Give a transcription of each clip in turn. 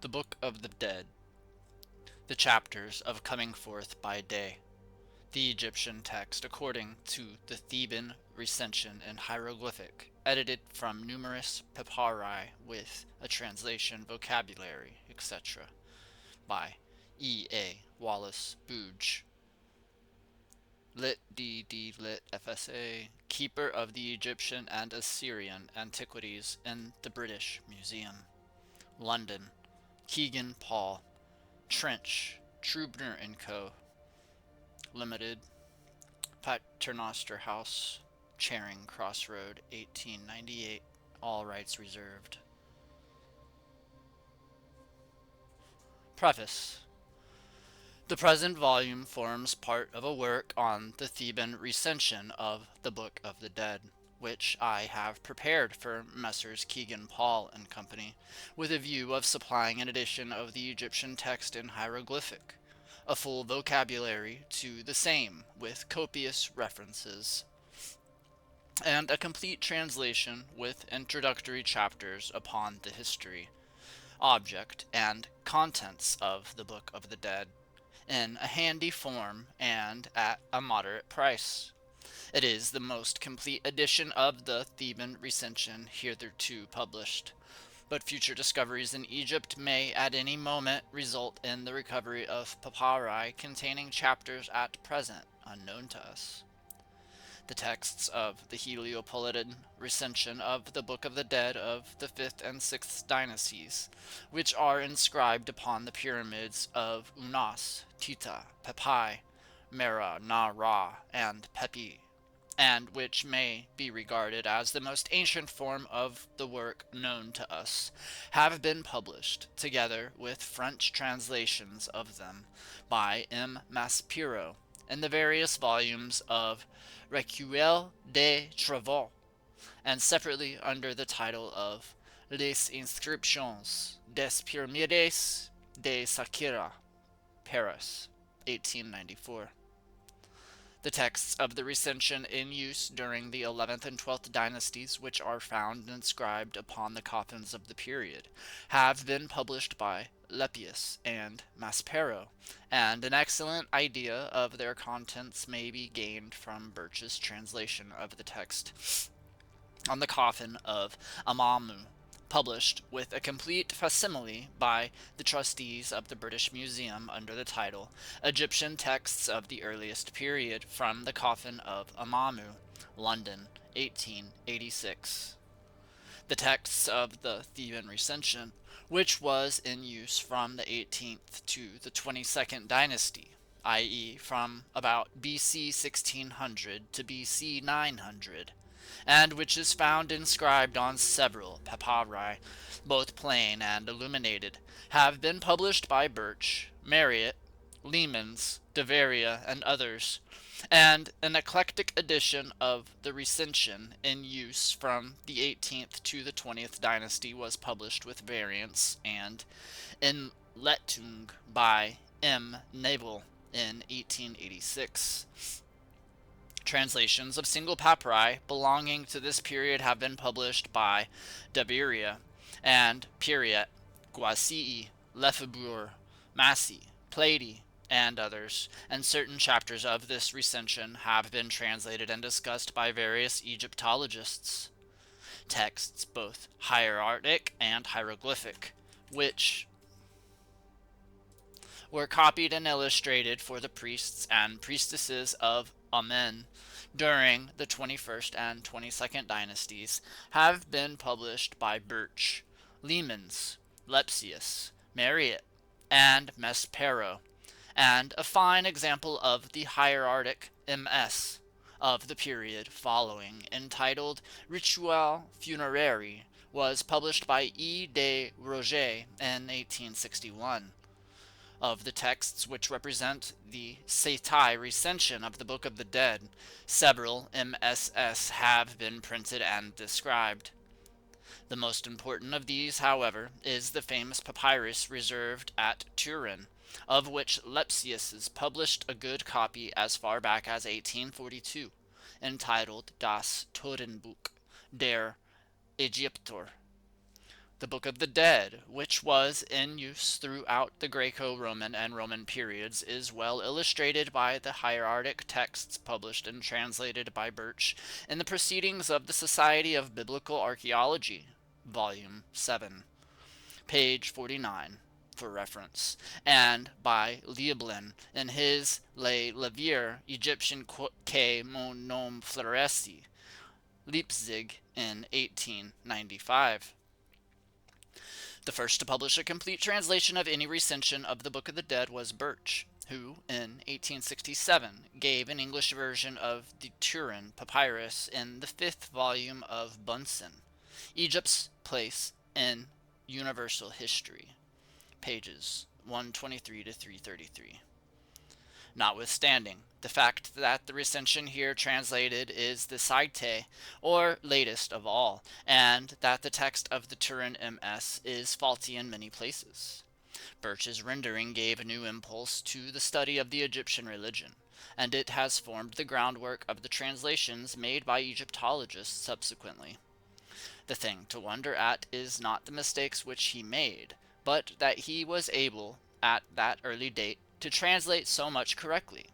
The Book of the Dead. The chapters of coming forth by day. The Egyptian text according to the Theban recension in hieroglyphic, edited from numerous papyri with a translation, vocabulary, etc. by E. A. Wallace Budge. Lit D. Lit FSA, Keeper of the Egyptian and Assyrian Antiquities in the British Museum. London, Kegan Paul. Trench, Trubner & Co. Limited, Paternoster House, Charing Cross Road, 1898. All rights reserved. Preface. The present volume forms part of a work on the Theban recension of the Book of the Dead, which I have prepared for Messrs. Kegan Paul and Company, with a view of supplying an edition of the Egyptian text in hieroglyphic, a full vocabulary to the same, with copious references, and a complete translation with introductory chapters upon the history, object, and contents of the Book of the Dead, in a handy form and at a moderate price. It is the most complete edition of the Theban recension hitherto published, but future discoveries in Egypt may at any moment result in the recovery of papyri containing chapters at present unknown to us. The texts of the Heliopolitan recension of the Book of the Dead of the 5th and 6th dynasties, which are inscribed upon the pyramids of Unas, Tita, Pepi, Mera Na Ra, and Pepi, and which may be regarded as the most ancient form of the work known to us, have been published, together with French translations of them, by M. Maspero, in the various volumes of Recueil des Travaux, and separately under the title of Les Inscriptions des Pyramides de Saqqara, Paris, 1894. The texts of the recension in use during the 11th and 12th dynasties, which are found inscribed upon the coffins of the period, have been published by Leppius and Maspero, and an excellent idea of their contents may be gained from Birch's translation of the text on the coffin of Amamu, published with a complete facsimile by the trustees of the British Museum under the title Egyptian Texts of the Earliest Period from the Coffin of Amamu, London, 1886. The texts of the Theban recension, which was in use from the 18th to the 22nd dynasty, i.e. from about BC 1600 to BC 900, and which is found inscribed on several papyri, both plain and illuminated, have been published by Birch, Marriott, Leemans, De Varia, and others, and an eclectic edition of the recension in use from the 18th to the 20th dynasty was published with variants and Inleitung by M. Nabel in 1886. Translations of single papyri belonging to this period have been published by Dabiria and Piriet, Guasii, Lefebvre, Massey, Plady, and others, and certain chapters of this recension have been translated and discussed by various Egyptologists. Texts, both hieratic and hieroglyphic, which were copied and illustrated for the priests and priestesses of Amen during the 21st and 22nd dynasties, have been published by Birch, Leemans, Lepsius, Marriott, and Maspero, and a fine example of the hieratic MS of the period following, entitled Ritual Funéraire, was published by E. de Roget in 1861. Of the texts which represent the Setai recension of the Book of the Dead, several MSS have been printed and described. The most important of these, however, is the famous papyrus reserved at Turin, of which Lepsius published a good copy as far back as 1842, entitled Das Totenbuch der Ägypter, The Book of the Dead, which was in use throughout the Greco-Roman and Roman periods, is well illustrated by the hieratic texts published and translated by Birch in the Proceedings of the Society of Biblical Archaeology, Volume 7, page 49, for reference, and by Lieblin in his Les Leviers Egyptiens que mon nom Floresi, Leipzig, in 1895. The first to publish a complete translation of any recension of the Book of the Dead was Birch, who, in 1867, gave an English version of the Turin Papyrus in the 5th volume of Bunsen, Egypt's Place in Universal History, pages 123 to 333. Notwithstanding the fact that the recension here translated is the Saite, or latest of all, and that the text of the Turin MS is faulty in many places. Birch's rendering gave a new impulse to the study of the Egyptian religion, and it has formed the groundwork of the translations made by Egyptologists subsequently. The thing to wonder at is not the mistakes which he made, but that he was able, at that early date, to translate so much correctly.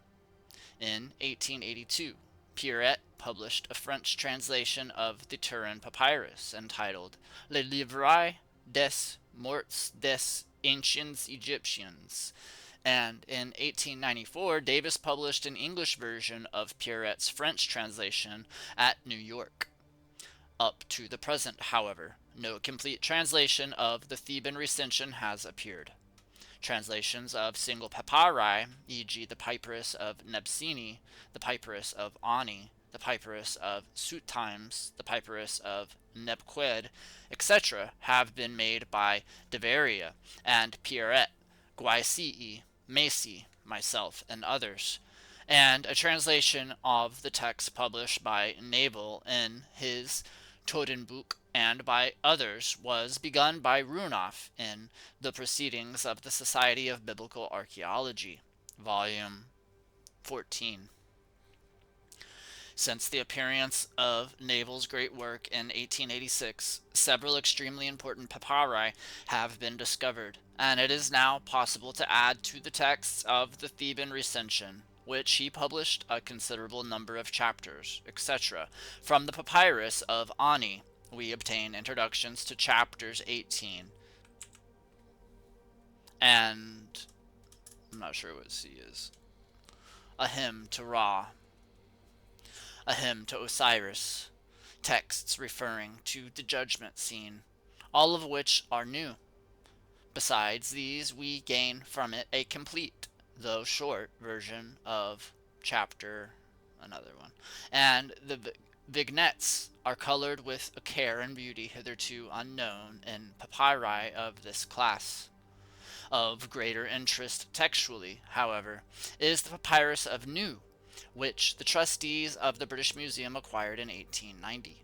In 1882, Pierret published a French translation of the Turin Papyrus entitled Le Livre des Morts des Anciens Egyptiens, and in 1894 Davis published an English version of Pierret's French translation at New York. Up to the present, however, no complete translation of the Theban recension has appeared. Translations of single papyri, e.g. the Papyrus of Nebseni, the Papyrus of Ani, the Papyrus of Sutimes, the Papyrus of Nebqued, etc., have been made by Deveria and Pierret, Guaisii, Macy, myself, and others, and a translation of the text published by Nabel in his Totenbuch and by others was begun by Runoff in the Proceedings of the Society of Biblical Archaeology, Volume 14. Since the appearance of Nabel's great work in 1886, several extremely important papyri have been discovered, and it is now possible to add to the texts of the Theban recension, which he published a considerable number of chapters, etc. From the Papyrus of Ani, we obtain introductions to chapters 18 and I'm not sure what C is. A hymn to Ra, a hymn to Osiris, texts referring to the judgment scene, all of which are new. Besides these, we gain from it a complete, though short, version of chapter, another one, and the vignettes are colored with a care and beauty hitherto unknown in papyri of this class. Of greater interest textually, however, is the Papyrus of Nu, which the trustees of the British Museum acquired in 1890.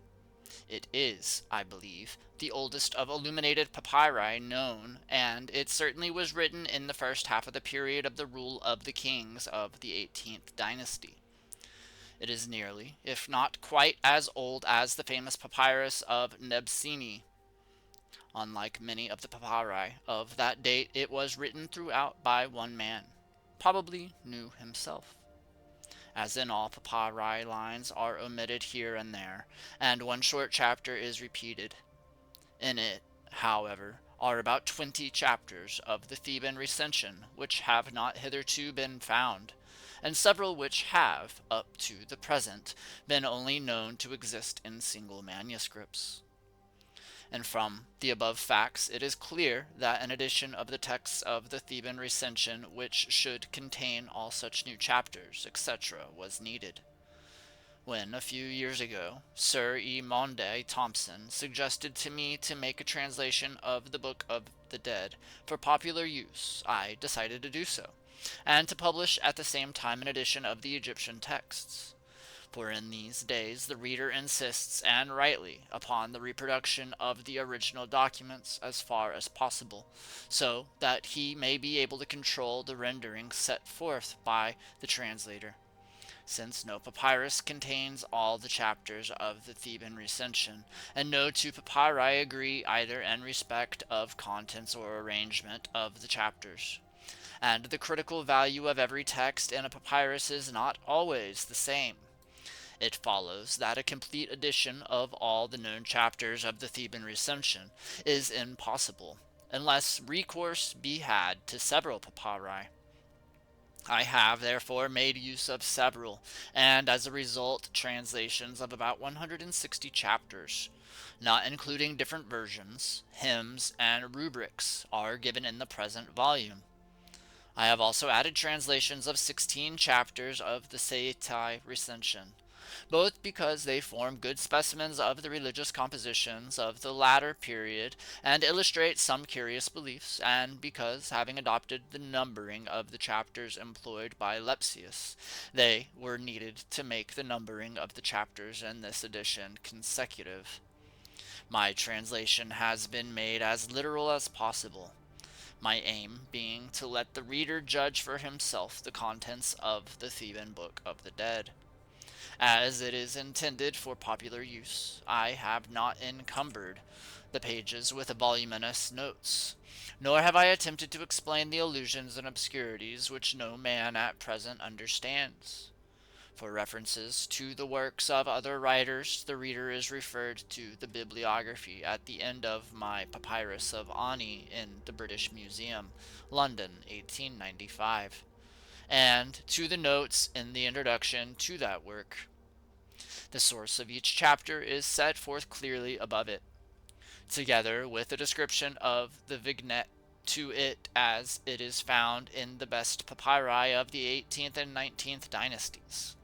It is, I believe, the oldest of illuminated papyri known, and it certainly was written in the first half of the period of the rule of the kings of the 18th dynasty. It is nearly, if not quite as old as the famous papyrus of Nebseni. Unlike many of the papyri of that date, it was written throughout by one man, probably Nu himself. As in all papyri, lines are omitted here and there, and one short chapter is repeated. In it, however, are about 20 chapters of the Theban recension which have not hitherto been found, and several which have, up to the present, been only known to exist in single manuscripts. And from the above facts it is clear that an edition of the texts of the Theban recension which should contain all such new chapters, etc., was needed. When, a few years ago, Sir E. Maundy Thompson suggested to me to make a translation of the Book of the Dead for popular use, I decided to do so, and to publish at the same time an edition of the Egyptian texts. For in these days the reader insists, and rightly, upon the reproduction of the original documents as far as possible, so that he may be able to control the rendering set forth by the translator. since no papyrus contains all the chapters of the Theban recension, and no two papyri agree either in respect of contents or arrangement of the chapters. And the critical value of every text in a papyrus is not always the same. It follows that a complete edition of all the known chapters of the Theban recension is impossible, unless recourse be had to several papyri. I have therefore made use of several, and as a result translations of about 160 chapters, not including different versions, hymns, and rubrics, are given in the present volume. I have also added translations of 16 chapters of the Saitai recension, both because they form good specimens of the religious compositions of the latter period and illustrate some curious beliefs, and because, having adopted the numbering of the chapters employed by Lepsius, they were needed to make the numbering of the chapters in this edition consecutive. My translation has been made as literal as possible, my aim being to let the reader judge for himself the contents of the Theban Book of the Dead. As it is intended for popular use, I have not encumbered the pages with voluminous notes, nor have I attempted to explain the allusions and obscurities which no man at present understands. For references to the works of other writers, the reader is referred to the bibliography at the end of my Papyrus of Ani in the British Museum, London, 1895, and to the notes in the introduction to that work. The source of each chapter is set forth clearly above it, together with a description of the vignette to it as it is found in the best papyri of the 18th and 19th dynasties.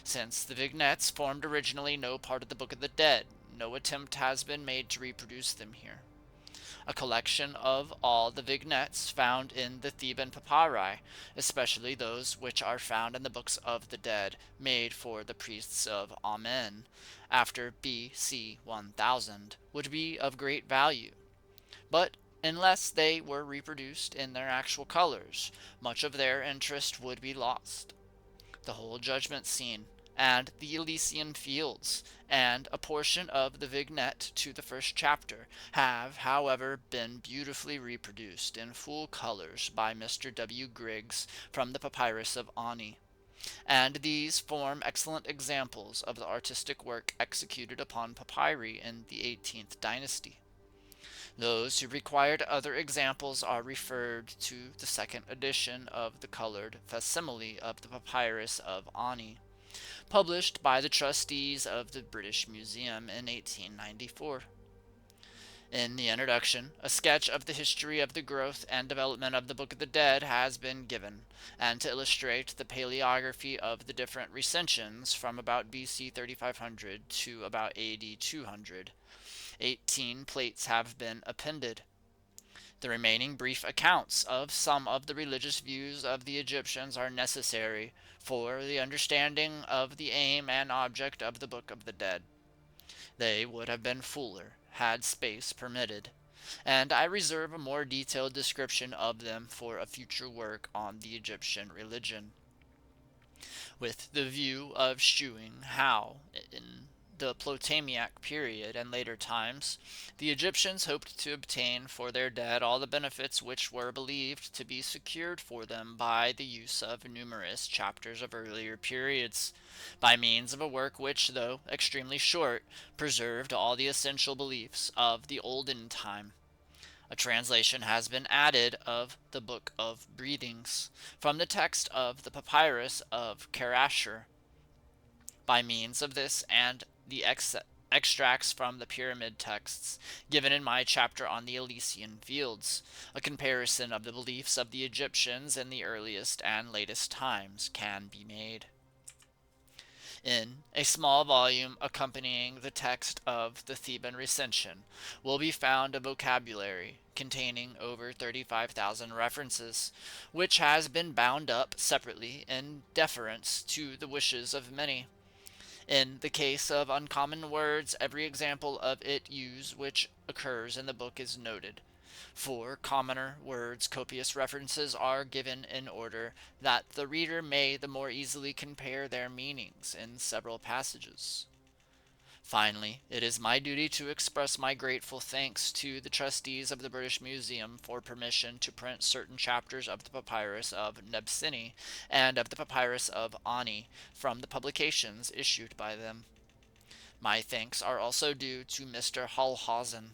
Since the vignettes formed originally no part of the Book of the Dead, no attempt has been made to reproduce them here. A collection of all the vignettes found in the Theban papyri, especially those which are found in the Books of the Dead made for the priests of Amen after B.C. 1000, would be of great value. But unless they were reproduced in their actual colors, much of their interest would be lost. The whole judgment scene, and the Elysian fields, and a portion of the vignette to the first chapter have, however, been beautifully reproduced in full colors by Mr. W. Griggs from the Papyrus of Ani, and these form excellent examples of the artistic work executed upon papyri in the 18th dynasty. Those who required other examples are referred to the second edition of the colored facsimile of the Papyrus of Ani, published by the trustees of the British Museum in 1894. In the introduction, a sketch of the history of the growth and development of the Book of the Dead has been given, and to illustrate the paleography of the different recensions from about BC 3500 to about AD 200, 18 plates have been appended. The remaining brief accounts of some of the religious views of the Egyptians are necessary for the understanding of the aim and object of the Book of the Dead. They would have been fuller had space permitted, and I reserve a more detailed description of them for a future work on the Egyptian religion, with the view of shewing how, in the Ptolemaic period and later times, the Egyptians hoped to obtain for their dead all the benefits which were believed to be secured for them by the use of numerous chapters of earlier periods, by means of a work which, though extremely short, preserved all the essential beliefs of the olden time. A translation has been added of the Book of Breathings from the text of the Papyrus of Kerasher. By means of this and the extracts from the pyramid texts given in my chapter on the Elysian fields, a comparison of the beliefs of the Egyptians in the earliest and latest times can be made. In a small volume accompanying the text of the Theban recension will be found a vocabulary containing over 35,000 references, which has been bound up separately in deference to the wishes of many. In the case of uncommon words, every example of it use which occurs in the book is noted, For commoner words, copious references are given in order that the reader may the more easily compare their meanings in several passages. Finally, it is my duty to express my grateful thanks to the trustees of the British Museum for permission to print certain chapters of the Papyrus of Nebseni and of the Papyrus of Ani from the publications issued by them. My thanks are also due to Mr. Hallhausen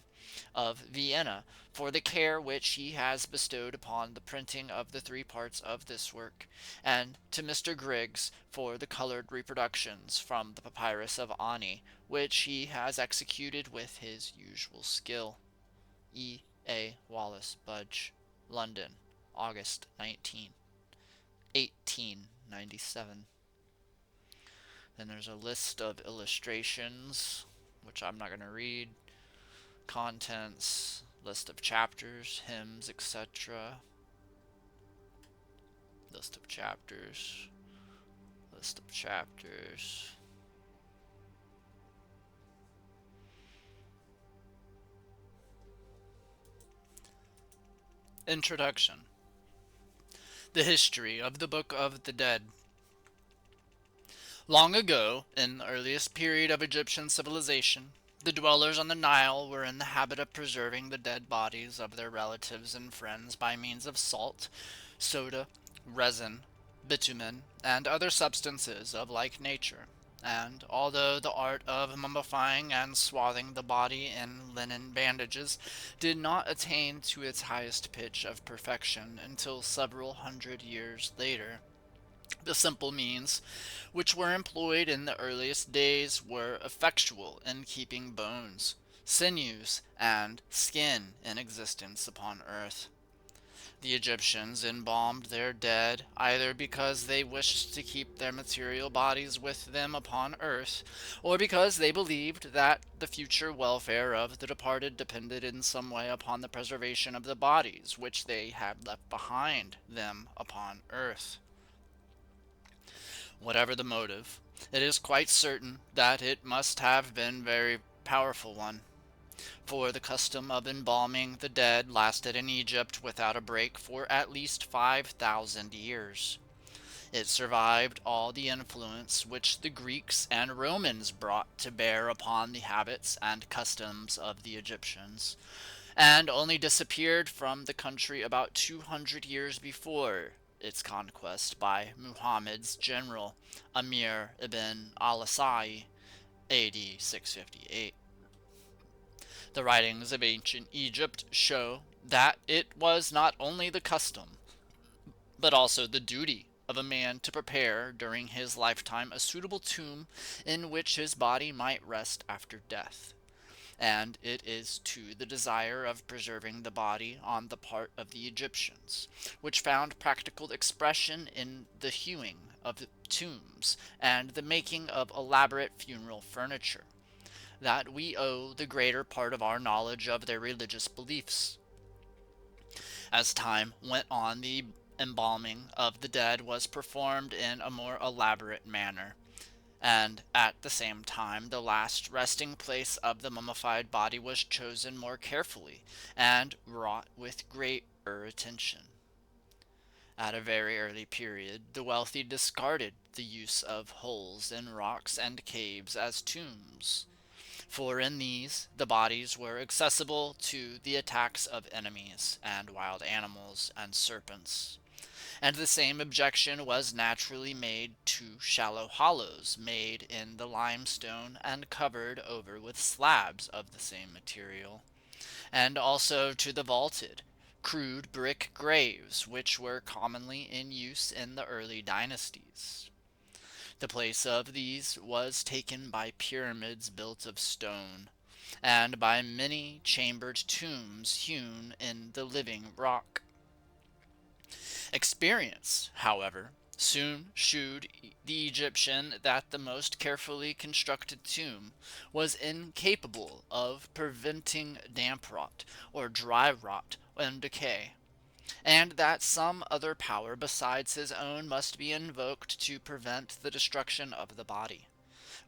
of Vienna for the care which he has bestowed upon the printing of the three parts of this work, and to Mr. Griggs for the colored reproductions from the Papyrus of Ani, which he has executed with his usual skill. E. A. Wallace Budge, London, August 19, 1897. Then there's a list of illustrations, which I'm not going to read. Contents, list of chapters, hymns, etc. List of chapters, list of chapters. Introduction. The history of the Book of the Dead. Long ago, in the earliest period of Egyptian civilization, the dwellers on the Nile were in the habit of preserving the dead bodies of their relatives and friends by means of salt, soda, resin, bitumen, and other substances of like nature. And although the art of mummifying and swathing the body in linen bandages did not attain to its highest pitch of perfection until several hundred years later, the simple means which were employed in the earliest days were effectual in keeping bones, sinews, and skin in existence upon earth. The Egyptians embalmed their dead either because they wished to keep their material bodies with them upon earth, or because they believed that the future welfare of the departed depended in some way upon the preservation of the bodies which they had left behind them upon earth. Whatever the motive, it is quite certain that it must have been a very powerful one, for the custom of embalming the dead lasted in Egypt without a break for at least 5,000 years. It survived all the influence which the Greeks and Romans brought to bear upon the habits and customs of the Egyptians, and only disappeared from the country about 200 years before its conquest by Muhammad's general Amir ibn al-Asai, AD 658. The writings of ancient Egypt show that it was not only the custom, but also the duty of a man to prepare during his lifetime a suitable tomb in which his body might rest after death. And it is to the desire of preserving the body on the part of the Egyptians, which found practical expression in the hewing of the tombs and the making of elaborate funeral furniture, that we owe the greater part of our knowledge of their religious beliefs. As time went on, the embalming of the dead was performed in a more elaborate manner, and at the same time the last resting place of the mummified body was chosen more carefully and wrought with greater attention. At a very early period, the wealthy discarded the use of holes in rocks and caves as tombs, for in these the bodies were accessible to the attacks of enemies and wild animals and serpents. And the same objection was naturally made to shallow hollows made in the limestone and covered over with slabs of the same material, and also to the vaulted, crude brick graves which were commonly in use in the early dynasties. The place of these was taken by pyramids built of stone, and by many chambered tombs hewn in the living rock. Experience, however, soon shewed the Egyptian that the most carefully constructed tomb was incapable of preventing damp rot, or dry rot and decay, and that some other power besides his own must be invoked to prevent the destruction of the body,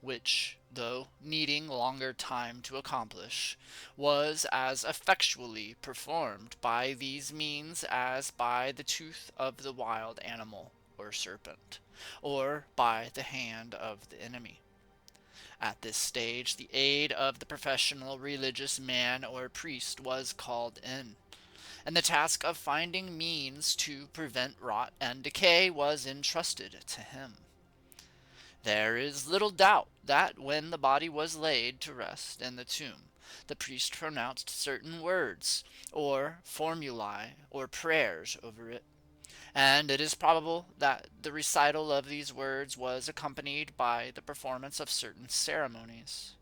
which, though needing longer time to accomplish, was as effectually performed by these means as by the tooth of the wild animal or serpent, or by the hand of the enemy. At this stage, the aid of the professional religious man or priest was called in, and the task of finding means to prevent rot and decay was entrusted to him. There is little doubt that when the body was laid to rest in the tomb, the priest pronounced certain words, or formulae, or prayers over it, and it is probable that the recital of these words was accompanied by the performance of certain ceremonies.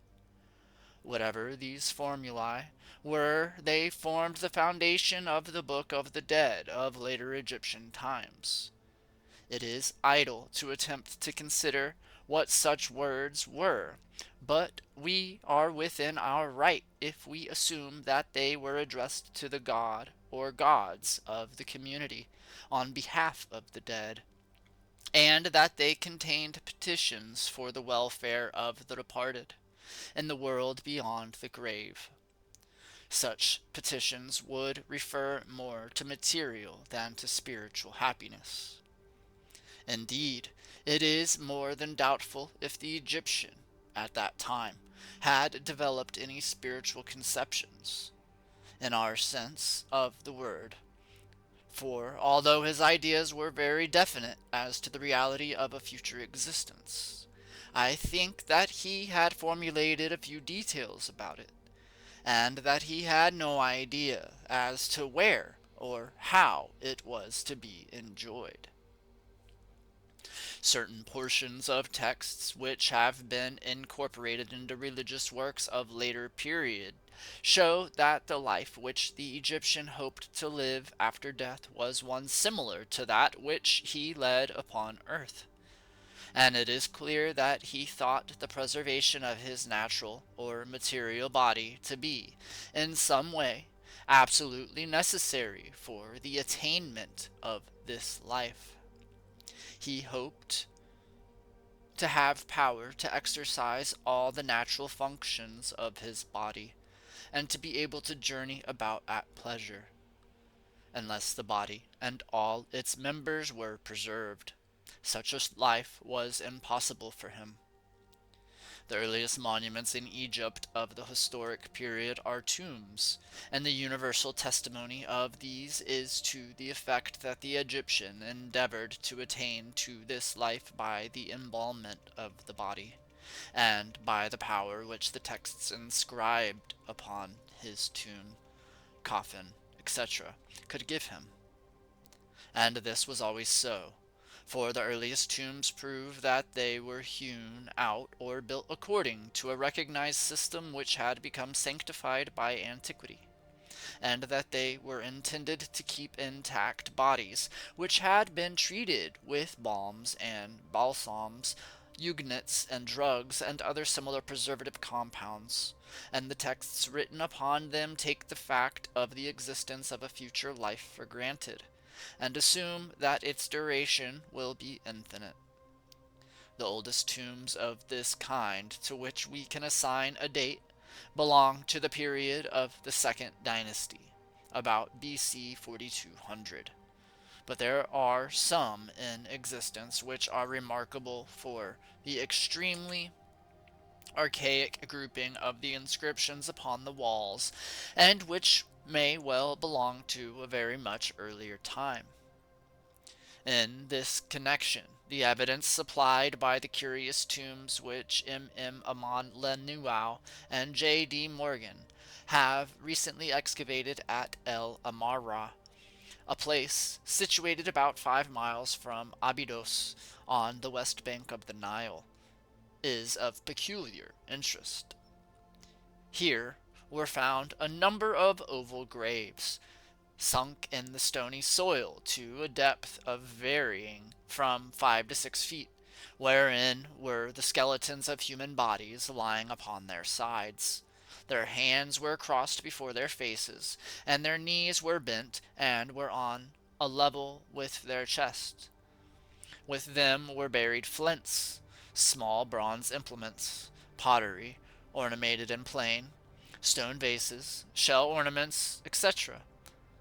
Whatever these formulae were, they formed the foundation of the Book of the Dead of later Egyptian times. It is idle to attempt to consider what such words were, but we are within our right if we assume that they were addressed to the god or gods of the community on behalf of the dead, and that they contained petitions for the welfare of the departed in the world beyond the grave. Such petitions would refer more to material than to spiritual happiness. Indeed, it is more than doubtful if the Egyptian, at that time, had developed any spiritual conceptions, in our sense of the word. For, although his ideas were very definite as to the reality of a future existence, I think that he had formulated a few details about it, and that he had no idea as to where or how it was to be enjoyed. Certain portions of texts which have been incorporated into religious works of later period show that the life which the Egyptian hoped to live after death was one similar to that which he led upon earth, and it is clear that he thought the preservation of his natural or material body to be, in some way, absolutely necessary for the attainment of this life. He hoped to have power to exercise all the natural functions of his body, and to be able to journey about at pleasure, unless the body and all its members were preserved. Such a life was impossible for him. The earliest monuments in Egypt of the historic period are tombs, and the universal testimony of these is to the effect that the Egyptian endeavored to attain to this life by the embalmment of the body, and by the power which the texts inscribed upon his tomb, coffin, etc., could give him. And this was always so, for the earliest tombs prove that they were hewn out or built according to a recognized system which had become sanctified by antiquity, and that they were intended to keep intact bodies which had been treated with balms and balsams, unguents and drugs, and other similar preservative compounds, and the texts written upon them take the fact of the existence of a future life for granted, and assume that its duration will be infinite. The oldest tombs of this kind to which we can assign a date belong to the period of the Second Dynasty, about BC 4200. But there are some in existence which are remarkable for the extremely archaic grouping of the inscriptions upon the walls, and which may well belong to a very much earlier time. In this connection, the evidence supplied by the curious tombs which M. Amon Lenuau and J. D. Morgan have recently excavated at El Amarra, a place situated about 5 miles from Abydos on the west bank of the Nile, is of peculiar interest. Here were found a number of oval graves, sunk in the stony soil to a depth of varying from 5 to 6 feet, wherein were the skeletons of human bodies lying upon their sides. Their hands were crossed before their faces, and their knees were bent and were on a level with their chests. With them were buried flints, small bronze implements, pottery, ornamented and plain, stone vases, shell ornaments, etc.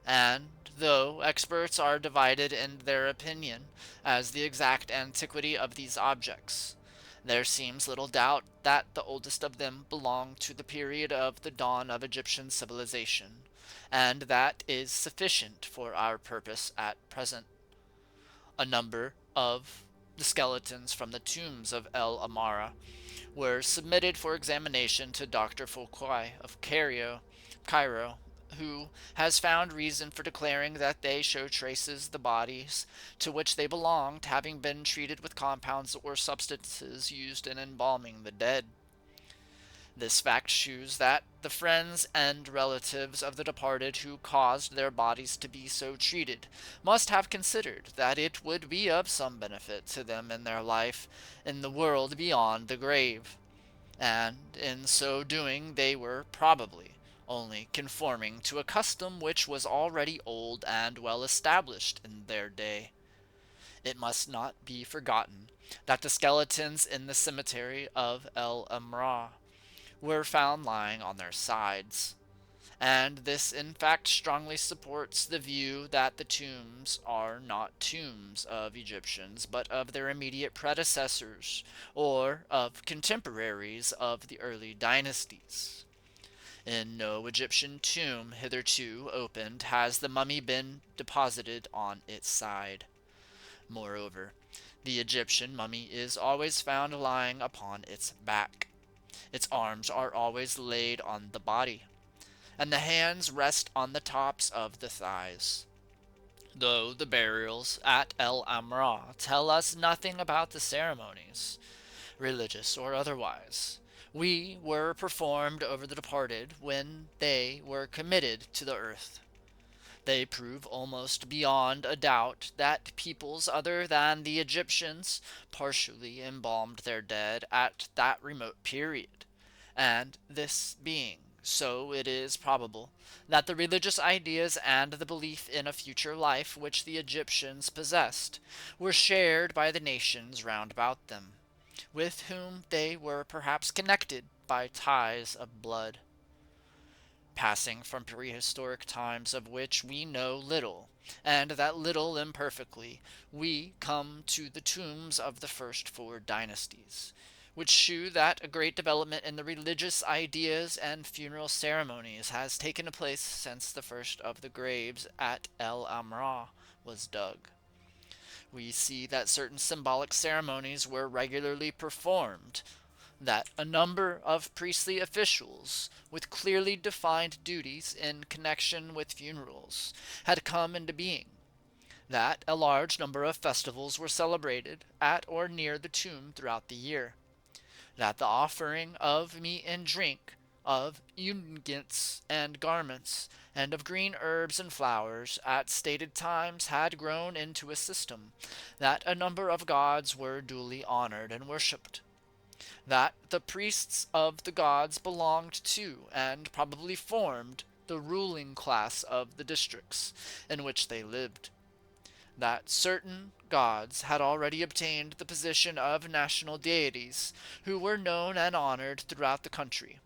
And, though experts are divided in their opinion as the exact antiquity of these objects, there seems little doubt that the oldest of them belong to the period of the dawn of Egyptian civilization, and that is sufficient for our purpose at present. A number of the skeletons from the tombs of El Amara were submitted for examination to Dr. Foucault of Cairo, who has found reason for declaring that they show traces the bodies to which they belonged having been treated with compounds or substances used in embalming the dead. This fact shews that the friends and relatives of the departed who caused their bodies to be so treated must have considered that it would be of some benefit to them in their life in the world beyond the grave, and in so doing they were probably only conforming to a custom which was already old and well established in their day. It must not be forgotten that the skeletons in the cemetery of El Amra were found lying on their sides, and this in fact strongly supports the view that the tombs are not tombs of Egyptians, but of their immediate predecessors, or of contemporaries of the early dynasties. In no Egyptian tomb hitherto opened has the mummy been deposited on its side. Moreover, the Egyptian mummy is always found lying upon its back. Its arms are always laid on the body, and the hands rest on the tops of the thighs. Though the burials at El Amra tell us nothing about the ceremonies, religious or otherwise, we were performed over the departed when they were committed to the earth. They prove almost beyond a doubt that peoples other than the Egyptians partially embalmed their dead at that remote period, and this being so, it is probable that the religious ideas and the belief in a future life which the Egyptians possessed were shared by the nations round about them, with whom they were perhaps connected by ties of blood. Passing from prehistoric times of which we know little, and that little imperfectly, we come to the tombs of the first four dynasties, which shew that a great development in the religious ideas and funeral ceremonies has taken place since the first of the graves at El Amra was dug. We see that certain symbolic ceremonies were regularly performed, that a number of priestly officials, with clearly defined duties in connection with funerals, had come into being, that a large number of festivals were celebrated at or near the tomb throughout the year, that the offering of meat and drink, of unguents and garments, and of green herbs and flowers at stated times had grown into a system, that a number of gods were duly honored and worshipped, that the priests of the gods belonged to, and probably formed, the ruling class of the districts in which they lived, that certain gods had already obtained the position of national deities, who were known and honored throughout the country,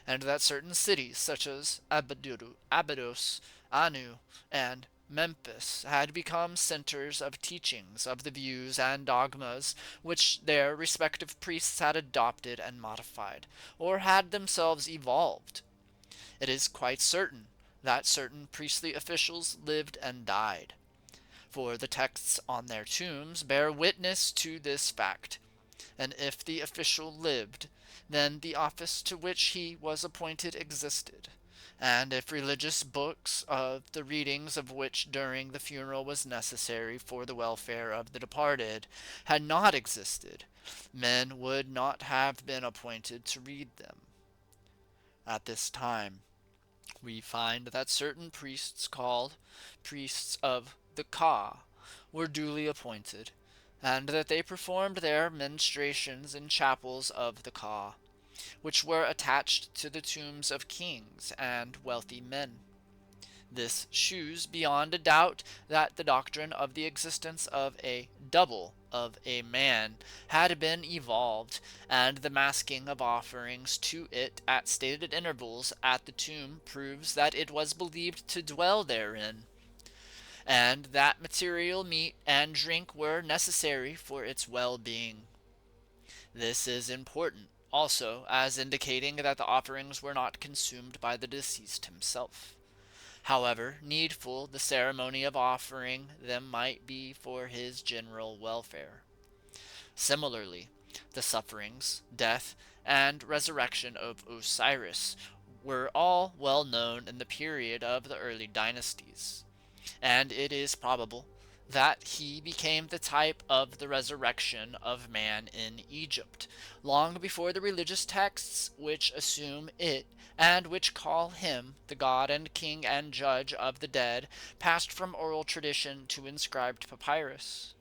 and that certain cities, such as Abydos, Anu, and Memphis, had become centers of teachings of the views and dogmas which their respective priests had adopted and modified, or had themselves evolved. It is quite certain that certain priestly officials lived and died, for the texts on their tombs bear witness to this fact, and if the official lived, then the office to which he was appointed existed, and if religious books, of the readings of which during the funeral was necessary for the welfare of the departed, had not existed, men would not have been appointed to read them. At this time, we find that certain priests called priests of the Ka were duly appointed, and that they performed their ministrations in chapels of the Ka, which were attached to the tombs of kings and wealthy men. This shews beyond a doubt that the doctrine of the existence of a double of a man had been evolved, and the masking of offerings to it at stated intervals at the tomb proves that it was believed to dwell therein, and that material meat and drink were necessary for its well-being. This is important also as indicating that the offerings were not consumed by the deceased himself, however needful the ceremony of offering them might be for his general welfare. Similarly, the sufferings, death, and resurrection of Osiris were all well known in the period of the early dynasties, and it is probable that he became the type of the resurrection of man in Egypt, long before the religious texts which assume it and which call him the god and king and judge of the dead passed from oral tradition to inscribed papyrus.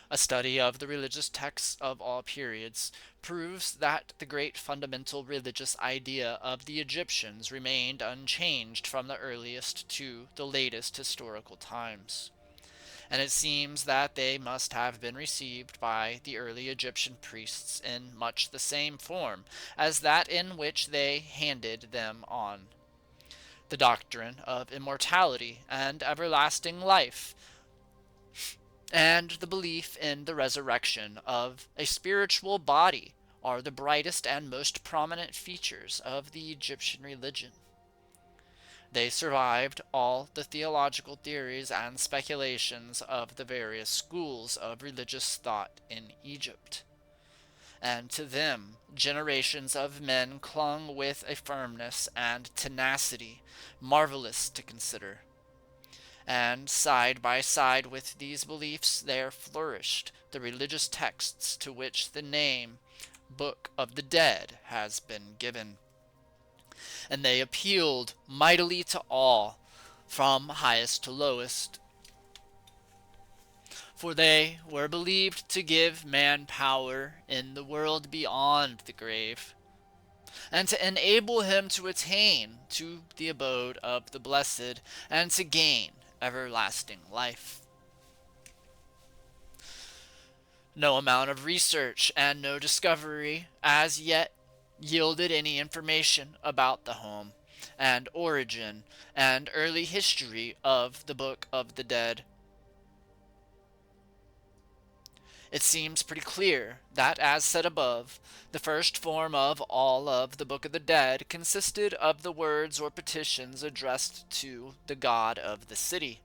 A study of the religious texts of all periods proves that the great fundamental religious idea of the Egyptians remained unchanged from the earliest to the latest historical times, and it seems that they must have been received by the early Egyptian priests in much the same form as that in which they handed them on. The doctrine of immortality and everlasting life and the belief in the resurrection of a spiritual body are the brightest and most prominent features of the Egyptian religion. They survived all the theological theories and speculations of the various schools of religious thought in Egypt, and to them generations of men clung with a firmness and tenacity marvelous to consider. And side by side with these beliefs there flourished the religious texts to which the name Book of the Dead has been given, and they appealed mightily to all, from highest to lowest, for they were believed to give man power in the world beyond the grave, and to enable him to attain to the abode of the blessed, and to gain everlasting life. No amount of research and no discovery as yet yielded any information about the home and origin and early history of the Book of the Dead. It seems pretty clear that, as said above, the first form of all of the Book of the Dead consisted of the words or petitions addressed to the god of the city,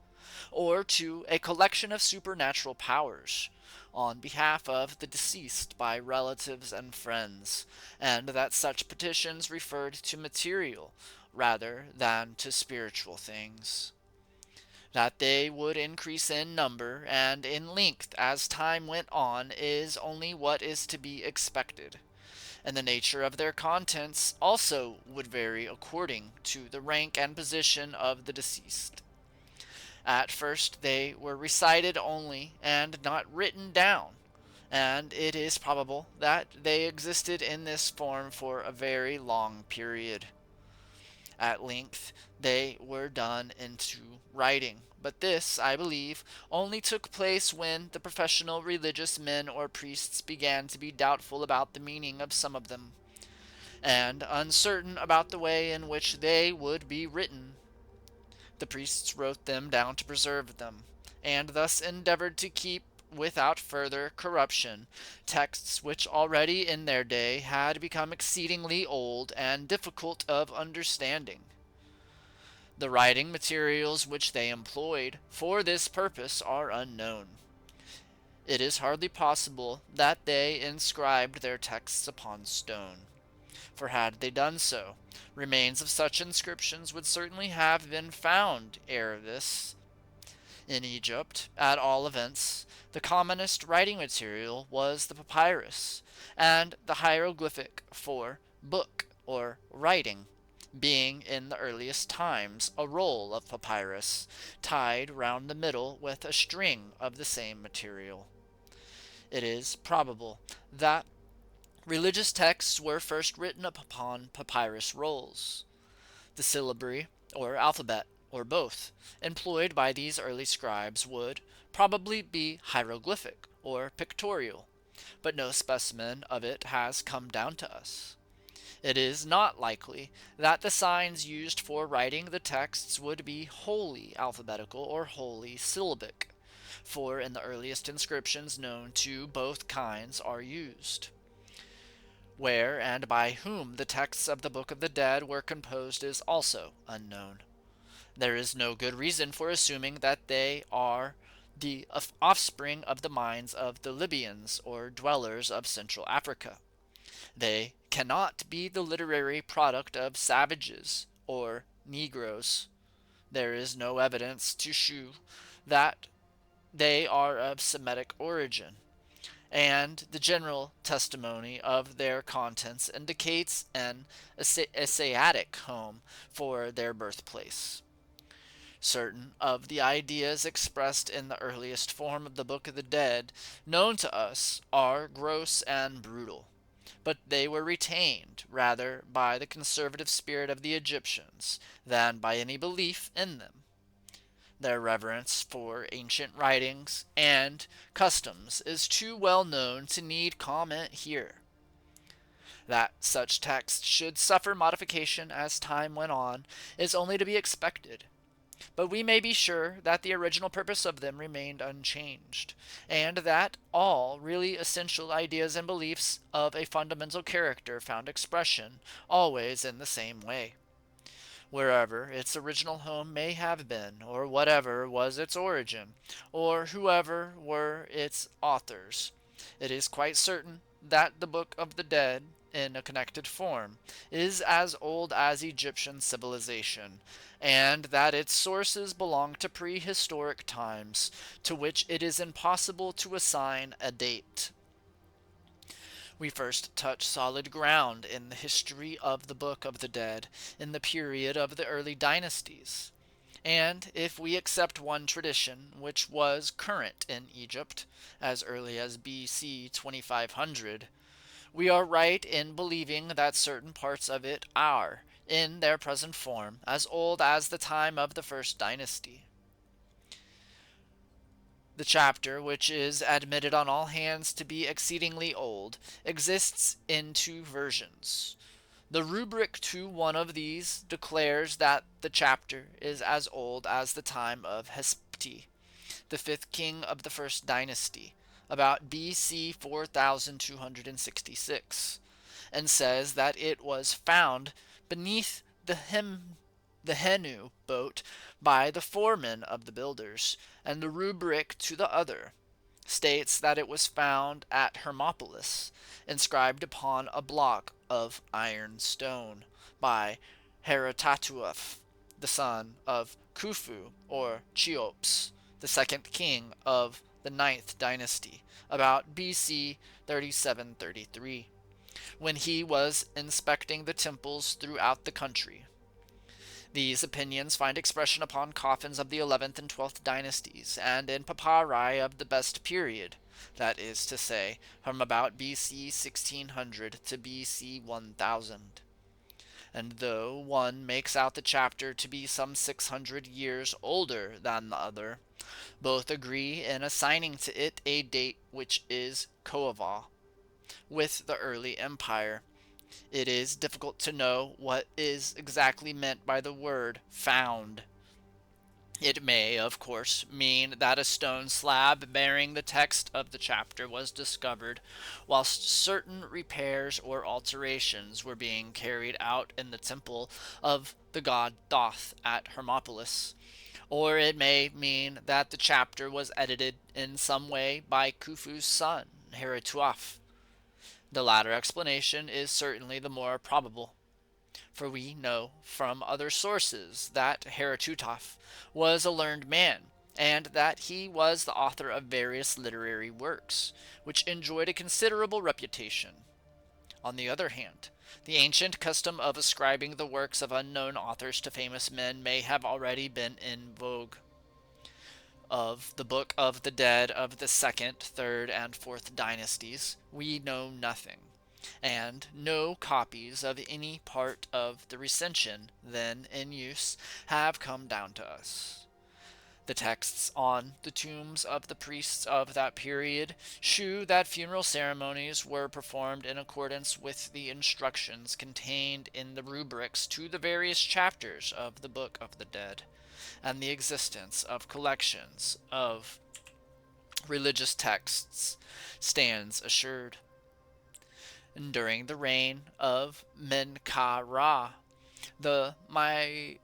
or to a collection of supernatural powers, on behalf of the deceased by relatives and friends, and that such petitions referred to material rather than to spiritual things. That they would increase in number and in length as time went on is only what is to be expected, and the nature of their contents also would vary according to the rank and position of the deceased. At first they were recited only and not written down, and it is probable that they existed in this form for a very long period. At length they were done into writing, but this, I believe, only took place when the professional religious men or priests began to be doubtful about the meaning of some of them, and uncertain about the way in which they would be written. The priests wrote them down to preserve them, and thus endeavored to keep, without further corruption, texts which already in their day had become exceedingly old and difficult of understanding. The writing materials which they employed for this purpose are unknown. It is hardly possible that they inscribed their texts upon stone, for had they done so, remains of such inscriptions would certainly have been found ere this. In Egypt, at all events, the commonest writing material was the papyrus, and the hieroglyphic for book or writing, being in the earliest times a roll of papyrus, tied round the middle with a string of the same material. It is probable that religious texts were first written upon papyrus rolls. The syllabary, or alphabet, or both, employed by these early scribes would probably be hieroglyphic or pictorial, but no specimen of it has come down to us. It is not likely that the signs used for writing the texts would be wholly alphabetical or wholly syllabic, for in the earliest inscriptions known to both kinds are used. Where and by whom the texts of the Book of the Dead were composed is also unknown. There is no good reason for assuming that they are the offspring of the minds of the Libyans or dwellers of Central Africa. They cannot be the literary product of savages or Negroes. There is no evidence to shew that they are of Semitic origin, and the general testimony of their contents indicates an Asiatic home for their birthplace. Certain of the ideas expressed in the earliest form of the Book of the Dead known to us are gross and brutal, but they were retained rather by the conservative spirit of the Egyptians than by any belief in them. Their reverence for ancient writings and customs is too well known to need comment here. That such texts should suffer modification as time went on is only to be expected, but we may be sure that the original purpose of them remained unchanged, and that all really essential ideas and beliefs of a fundamental character found expression always in the same way. Wherever its original home may have been, or whatever was its origin, or whoever were its authors, it is quite certain that the Book of the Dead, in a connected form, is as old as Egyptian civilization, and that its sources belong to prehistoric times, to which it is impossible to assign a date. We first touch solid ground in the history of the Book of the Dead in the period of the early dynasties. And if we accept one tradition which was current in Egypt as early as BC 2500, we are right in believing that certain parts of it are, in their present form, as old as the time of the first dynasty. The chapter, which is admitted on all hands to be exceedingly old, exists in two versions. The rubric to one of these declares that the chapter is as old as the time of Hespti, the fifth king of the first dynasty, about BC 4266, and says that it was found beneath the Henu boat by the foreman of the builders, and the rubric to the other states that it was found at Hermopolis, inscribed upon a block of iron stone, by Heratatuaf, the son of Khufu or Cheops, the second king of the ninth dynasty, about BC 3733, when he was inspecting the temples throughout the country. These opinions find expression upon coffins of the 11th and 12th dynasties, and in papyri of the best period, that is to say, from about BC 1600 to BC 1000. And though one makes out the chapter to be some 600 years older than the other, both agree in assigning to it a date which is coeval with the early empire. It is difficult to know what is exactly meant by the word found. It may, of course, mean that a stone slab bearing the text of the chapter was discovered whilst certain repairs or alterations were being carried out in the temple of the god Thoth at Hermopolis. Or it may mean that the chapter was edited in some way by Khufu's son, Herituaf. The latter explanation is certainly the more probable, for we know from other sources that Heratutaf was a learned man, and that he was the author of various literary works, which enjoyed a considerable reputation. On the other hand, the ancient custom of ascribing the works of unknown authors to famous men may have already been in vogue. Of the Book of the Dead of the second, third, and fourth dynasties, we know nothing. and no copies of any part of the recension then in use have come down to us. The texts on the tombs of the priests of that period shew that funeral ceremonies were performed in accordance with the instructions contained in the rubrics to the various chapters of the Book of the Dead, and the existence of collections of religious texts stands assured. And during the reign of Men-Kau-Ra, the Mycerinus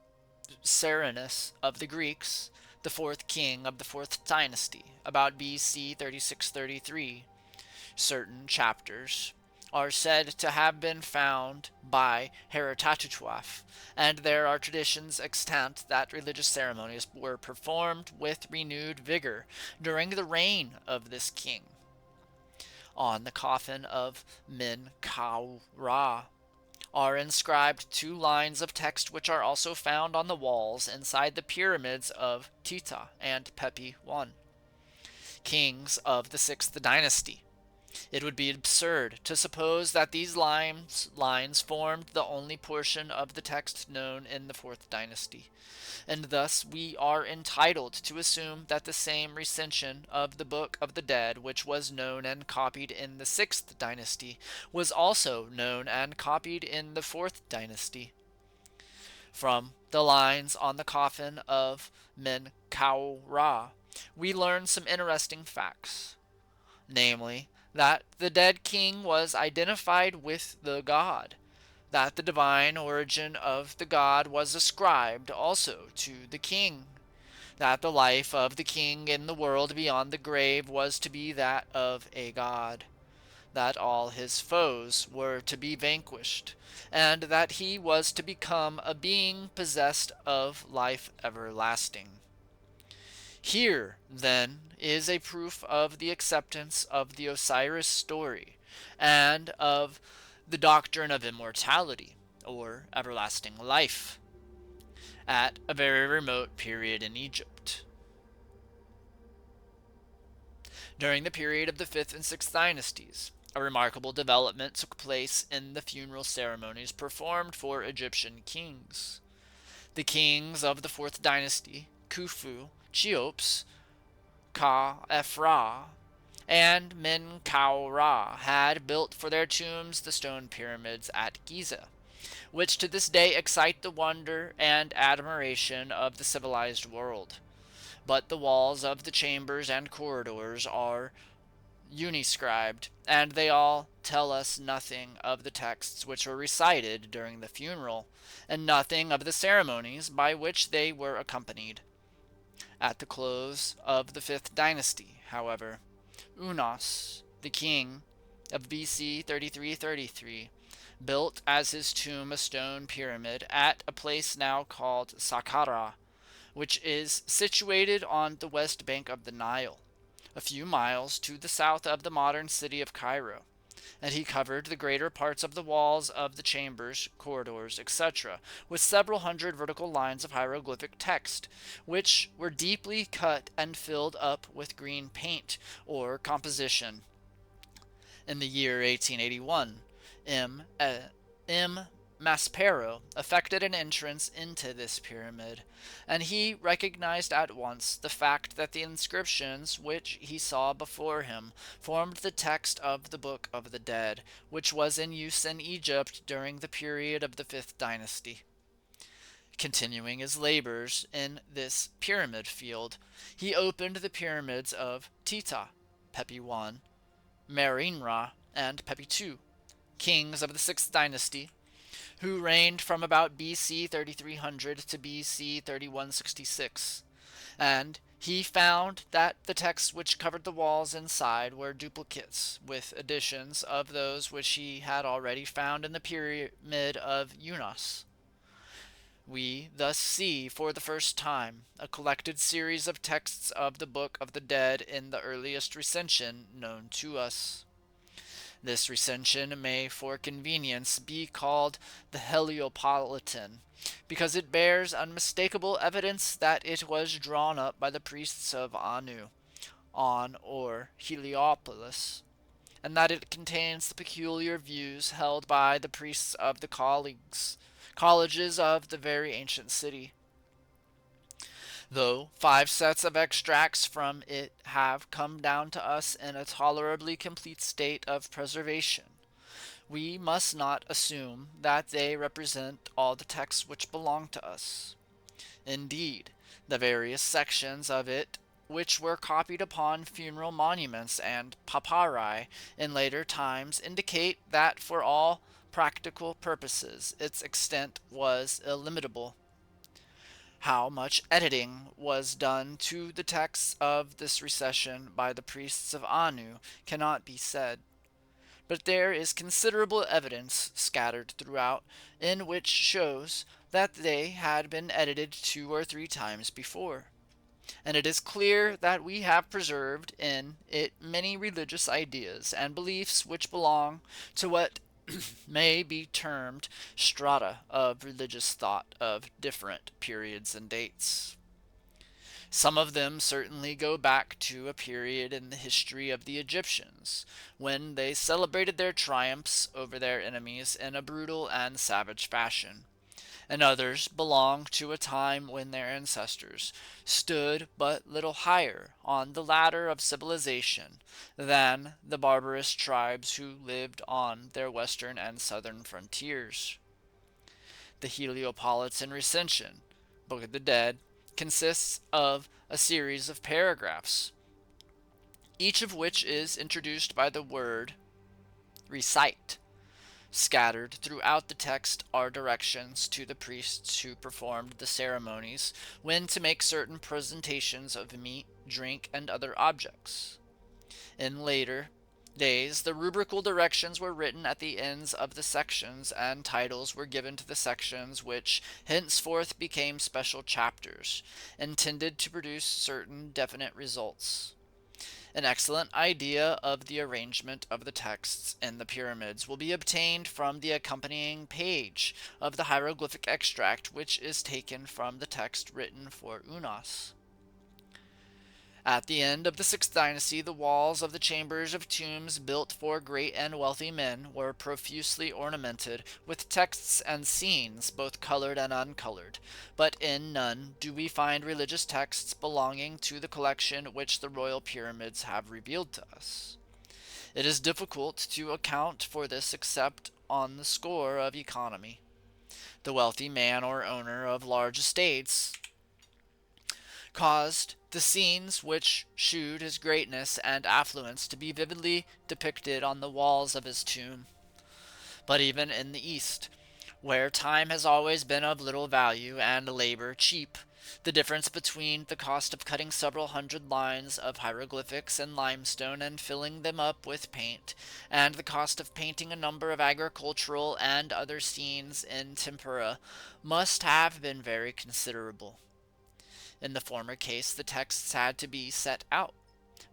of the Greeks, the fourth king of the fourth dynasty, about BC 3633, certain chapters are said to have been found by Herotateuaf, and there are traditions extant that religious ceremonies were performed with renewed vigor during the reign of this king. On the coffin of Men-Kau-Ra are inscribed 2 lines of text which are also found on the walls inside the pyramids of Tita and Pepi I, kings of the 6th dynasty. It would be absurd to suppose that these lines formed the only portion of the text known in the 4th dynasty, and thus we are entitled to assume that the same recension of the Book of the Dead which was known and copied in the 6th dynasty was also known and copied in the 4th dynasty. From the lines on the coffin of Men-Kau-Ra, we learn some interesting facts, namely, that the dead king was identified with the god, that the divine origin of the god was ascribed also to the king, that the life of the king in the world beyond the grave was to be that of a god, that all his foes were to be vanquished, and that he was to become a being possessed of life everlasting. Here, then, is a proof of the acceptance of the Osiris story and of the doctrine of immortality, or everlasting life, at a very remote period in Egypt. During the period of the 5th and 6th dynasties, a remarkable development took place in the funeral ceremonies performed for Egyptian kings. The kings of the 4th dynasty, Khufu, Cheops, Ka-Ephra, and Men-Kau-Ra, had built for their tombs the stone pyramids at Giza, which to this day excite the wonder and admiration of the civilized world. But the walls of the chambers and corridors are uniscribed, and they all tell us nothing of the texts which were recited during the funeral, and nothing of the ceremonies by which they were accompanied. At the close of the 5th dynasty, however, Unas, the king of BC 3333, built as his tomb a stone pyramid at a place now called Saqqara, which is situated on the west bank of the Nile, a few miles to the south of the modern city of Cairo, and he covered the greater parts of the walls of the chambers, corridors, etc., with several hundred vertical lines of hieroglyphic text, which were deeply cut and filled up with green paint or composition. In the year 1881, M. Maspero effected an entrance into this pyramid, and he recognized at once the fact that the inscriptions which he saw before him formed the text of the Book of the Dead, which was in use in Egypt during the period of the 5th dynasty. Continuing his labors in this pyramid field, he opened the pyramids of Tita, Pepi I, Merinra, and Pepi II, kings of the 6th dynasty, who reigned from about BC 3300 to BC 3166, and he found that the texts which covered the walls inside were duplicates, with additions of those which he had already found in the pyramid of Unas. We thus see for the first time a collected series of texts of the Book of the Dead in the earliest recension known to us. This recension may for convenience be called the Heliopolitan, because it bears unmistakable evidence that it was drawn up by the priests of Anu, On or Heliopolis, and that it contains the peculiar views held by the priests of the colleges of the very ancient city. Though 5 sets of extracts from it have come down to us in a tolerably complete state of preservation, we must not assume that they represent all the texts which belong to us. Indeed, the various sections of it which were copied upon funeral monuments and papyri in later times indicate that for all practical purposes its extent was illimitable. How much editing was done to the texts of this recession by the priests of Anu cannot be said, but there is considerable evidence scattered throughout in which shows that they had been edited 2 or 3 times before, and it is clear that we have preserved in it many religious ideas and beliefs which belong to what may be termed strata of religious thought of different periods and dates. Some of them certainly go back to a period in the history of the Egyptians, when they celebrated their triumphs over their enemies in a brutal and savage fashion, and others belong to a time when their ancestors stood but little higher on the ladder of civilization than the barbarous tribes who lived on their western and southern frontiers. The Heliopolitan Recension, Book of the Dead, consists of a series of paragraphs, each of which is introduced by the word recite. Scattered throughout the text are directions to the priests who performed the ceremonies when to make certain presentations of meat, drink, and other objects. In later days, the rubrical directions were written at the ends of the sections, and titles were given to the sections, which henceforth became special chapters, intended to produce certain definite results. An excellent idea of the arrangement of the texts in the pyramids will be obtained from the accompanying page of the hieroglyphic extract, which is taken from the text written for Unas. At the end of the 6th dynasty, the walls of the chambers of tombs built for great and wealthy men were profusely ornamented with texts and scenes, both colored and uncolored, but in none do we find religious texts belonging to the collection which the royal pyramids have revealed to us. It is difficult to account for this except on the score of economy. The wealthy man or owner of large estates caused the scenes which shewed his greatness and affluence to be vividly depicted on the walls of his tomb. But even in the East, where time has always been of little value and labor cheap, the difference between the cost of cutting several hundred lines of hieroglyphics in limestone and filling them up with paint, and the cost of painting a number of agricultural and other scenes in tempera, must have been very considerable. In the former case, the texts had to be set out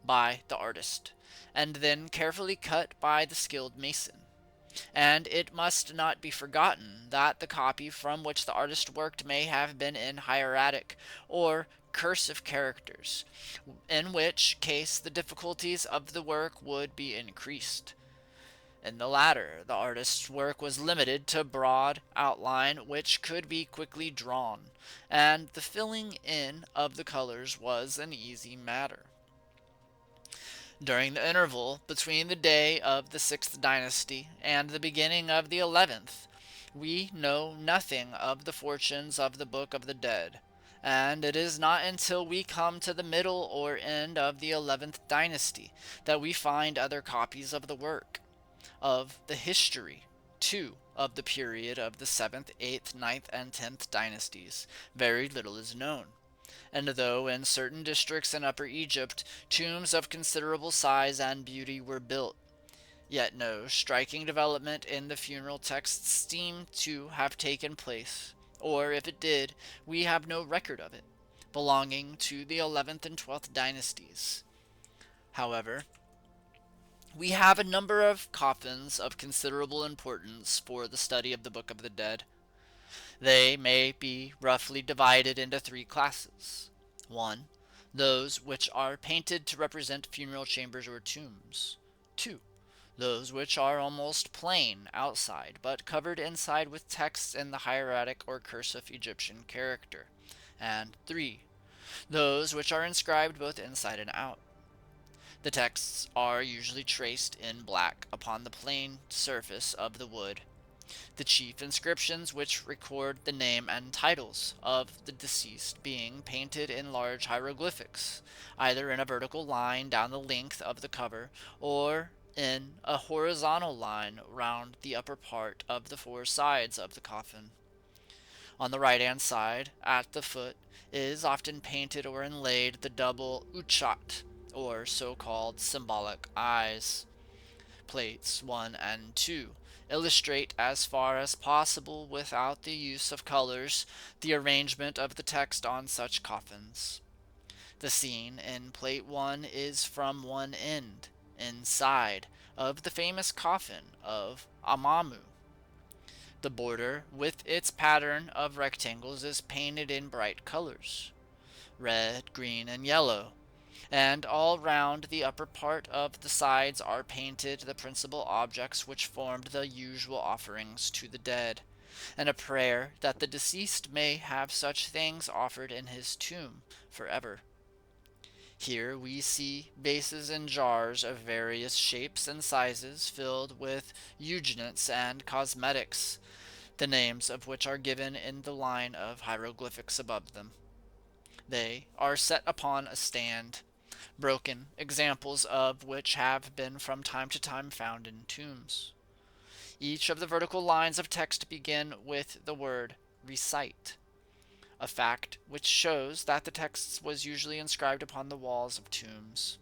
by the artist, and then carefully cut by the skilled mason. And it must not be forgotten that the copy from which the artist worked may have been in hieratic or cursive characters, in which case the difficulties of the work would be increased. In the latter, the artist's work was limited to broad outline which could be quickly drawn, and the filling in of the colors was an easy matter. During the interval between the day of the 6th dynasty and the beginning of the 11th, we know nothing of the fortunes of the Book of the Dead, and it is not until we come to the middle or end of the 11th dynasty that we find other copies of the work. Of the history, too, of the period of the 7th, 8th, 9th, and 10th dynasties, very little is known. And though in certain districts in Upper Egypt tombs of considerable size and beauty were built, yet no striking development in the funeral texts seemed to have taken place, or if it did, we have no record of it, belonging to the 11th and 12th dynasties. However, we have a number of coffins of considerable importance for the study of the Book of the Dead. They may be roughly divided into 3 classes. 1. Those which are painted to represent funeral chambers or tombs. 2. those which are almost plain outside, but covered inside with texts in the hieratic or cursive Egyptian character. And 3. Those which are inscribed both inside and out. The texts are usually traced in black upon the plain surface of the wood. The chief inscriptions which record the name and titles of the deceased being painted in large hieroglyphics, either in a vertical line down the length of the cover or in a horizontal line round the upper part of the four sides of the coffin. On the right-hand side, at the foot, is often painted or inlaid the double uchat, or so-called symbolic eyes. Plates 1 and 2 illustrate as far as possible without the use of colors the arrangement of the text on such coffins. The scene in Plate 1 is from one end, inside, of the famous coffin of Amamu. The border with its pattern of rectangles is painted in bright colors, red, green, and yellow, and all round the upper part of the sides are painted the principal objects which formed the usual offerings to the dead, and a prayer that the deceased may have such things offered in his tomb forever. Here we see vases and jars of various shapes and sizes filled with unguents and cosmetics, the names of which are given in the line of hieroglyphics above them. They are set upon a stand, broken examples of which have been from time to time found in tombs. Each of the vertical lines of text begin with the word recite, a fact which shows that the text was usually inscribed upon the walls of tombs.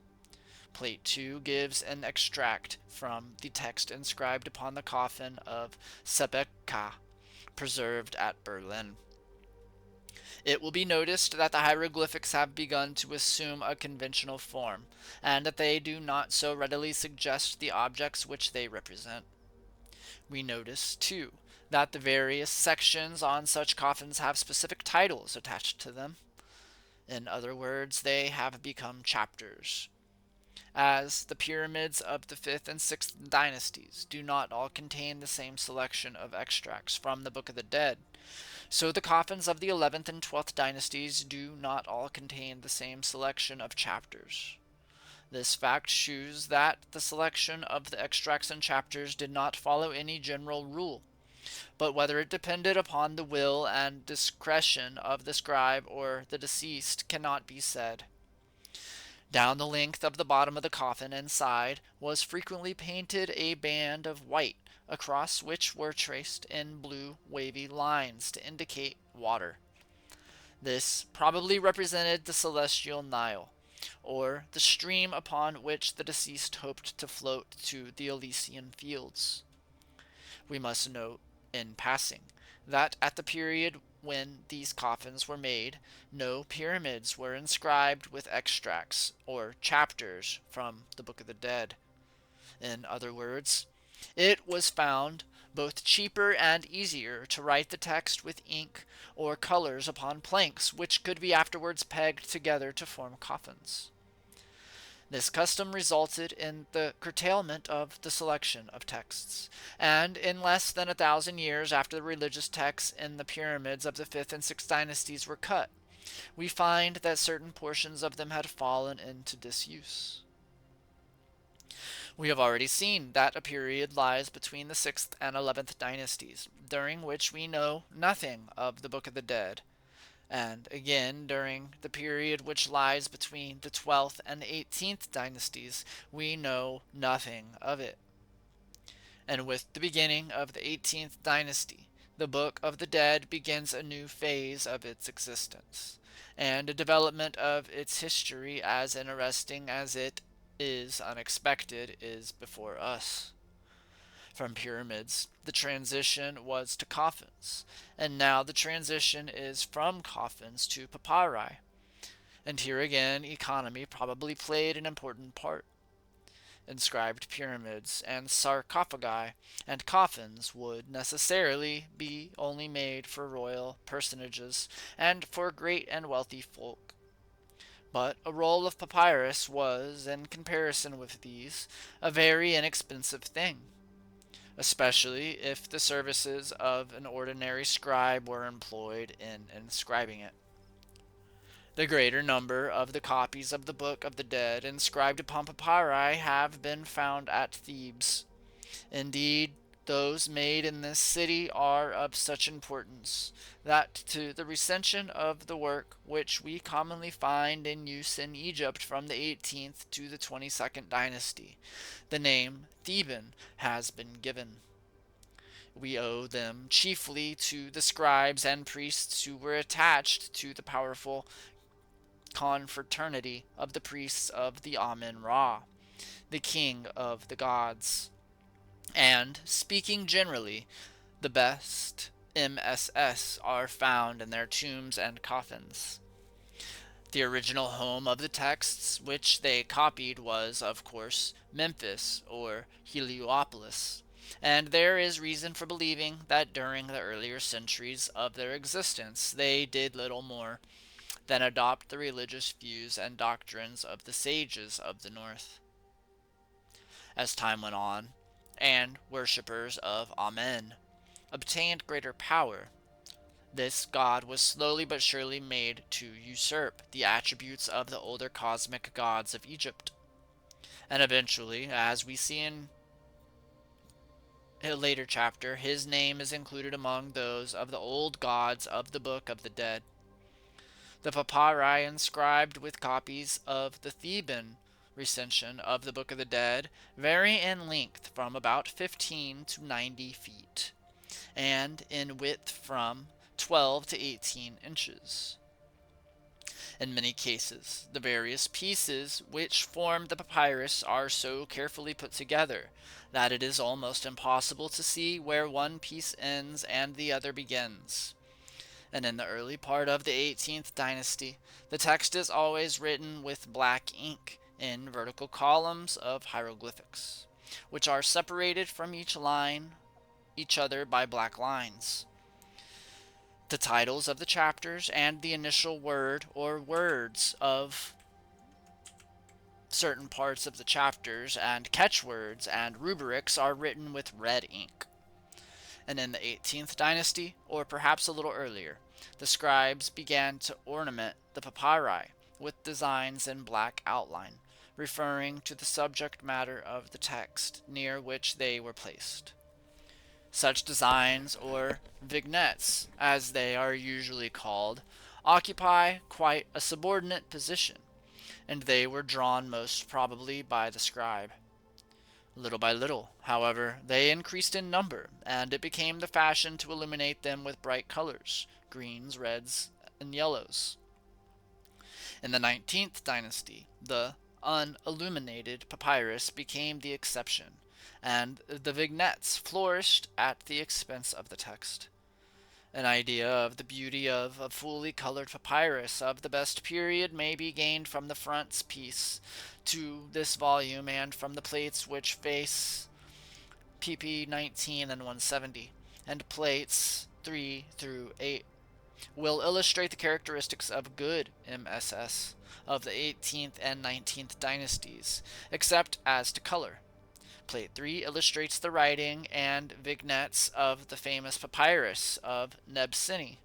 Plate 2 gives an extract from the text inscribed upon the coffin of Sebeka, preserved at Berlin. It will be noticed that the hieroglyphics have begun to assume a conventional form, and that they do not so readily suggest the objects which they represent. We notice, too, that the various sections on such coffins have specific titles attached to them. In other words, they have become chapters. As the pyramids of the 5th and 6th dynasties do not all contain the same selection of extracts from the Book of the Dead, so the coffins of the 11th and 12th dynasties do not all contain the same selection of chapters. This fact shews that the selection of the extracts and chapters did not follow any general rule, but whether it depended upon the will and discretion of the scribe or the deceased cannot be said. Down the length of the bottom of the coffin and side was frequently painted a band of white, across which were traced in blue wavy lines to indicate water. This probably represented the celestial Nile, or the stream upon which the deceased hoped to float to the Elysian fields. We must note, in passing, that at the period when these coffins were made, no pyramids were inscribed with extracts or chapters from the Book of the Dead. In other words, it was found both cheaper and easier to write the text with ink or colors upon planks, which could be afterwards pegged together to form coffins. This custom resulted in the curtailment of the selection of texts, and in less than 1,000 years after the religious texts in the pyramids of the 5th and 6th dynasties were cut, we find that certain portions of them had fallen into disuse. We have already seen that a period lies between the 6th and 11th dynasties, during which we know nothing of the Book of the Dead, and again during the period which lies between the 12th and 18th dynasties we know nothing of it. And with the beginning of the 18th dynasty, the Book of the Dead begins a new phase of its existence, and a development of its history as interesting as it is unexpected is before us. From pyramids, the transition was to coffins, and now the transition is from coffins to papyri. And here again, economy probably played an important part. Inscribed pyramids and sarcophagi and coffins would necessarily be only made for royal personages and for great and wealthy folk. But a roll of papyrus was, in comparison with these, a very inexpensive thing, especially if the services of an ordinary scribe were employed in inscribing it. The greater number of the copies of the Book of the Dead inscribed upon papyri have been found at Thebes. Indeed, those made in this city are of such importance that to the recension of the work which we commonly find in use in Egypt from the 18th to the 22nd dynasty, the name Theban has been given. We owe them chiefly to the scribes and priests who were attached to the powerful confraternity of the priests of the Amen Ra, the king of the gods. And, speaking generally, the best MSS are found in their tombs and coffins. The original home of the texts which they copied was, of course, Memphis or Heliopolis, and there is reason for believing that during the earlier centuries of their existence they did little more than adopt the religious views and doctrines of the sages of the north. As time went on, and worshippers of Amen obtained greater power, this god was slowly but surely made to usurp the attributes of the older cosmic gods of Egypt. And eventually, as we see in a later chapter, his name is included among those of the old gods of the Book of the Dead. The papyri inscribed with copies of the Theban recension of the Book of the Dead vary in length from about 15 to 90 feet, and in width from 12 to 18 inches. In many cases, the various pieces which form the papyrus are so carefully put together that it is almost impossible to see where one piece ends and the other begins. And in the early part of the 18th dynasty, the text is always written with black ink in vertical columns of hieroglyphics, which are separated from each other by black lines. The titles of the chapters and the initial word or words of certain parts of the chapters and catchwords and rubrics are written with red ink. And in the 18th dynasty, or perhaps a little earlier, the scribes began to ornament the papyri with designs in black outline, referring to the subject matter of the text near which they were placed. Such designs, or vignettes as they are usually called, occupy quite a subordinate position, and they were drawn most probably by the scribe. Little by little, however, they increased in number, and it became the fashion to illuminate them with bright colors, greens, reds, and yellows. In the 19th dynasty, the unilluminated papyrus became the exception, and the vignettes flourished at the expense of the text. An idea of the beauty of a fully colored papyrus of the best period may be gained from the frontispiece to this volume and from the plates which face pp 19 and 170, and plates 3 through 8 will illustrate the characteristics of good MSS of the 18th and 19th dynasties, except as to color. Plate 3 illustrates the writing and vignettes of the famous papyrus of Nebseni,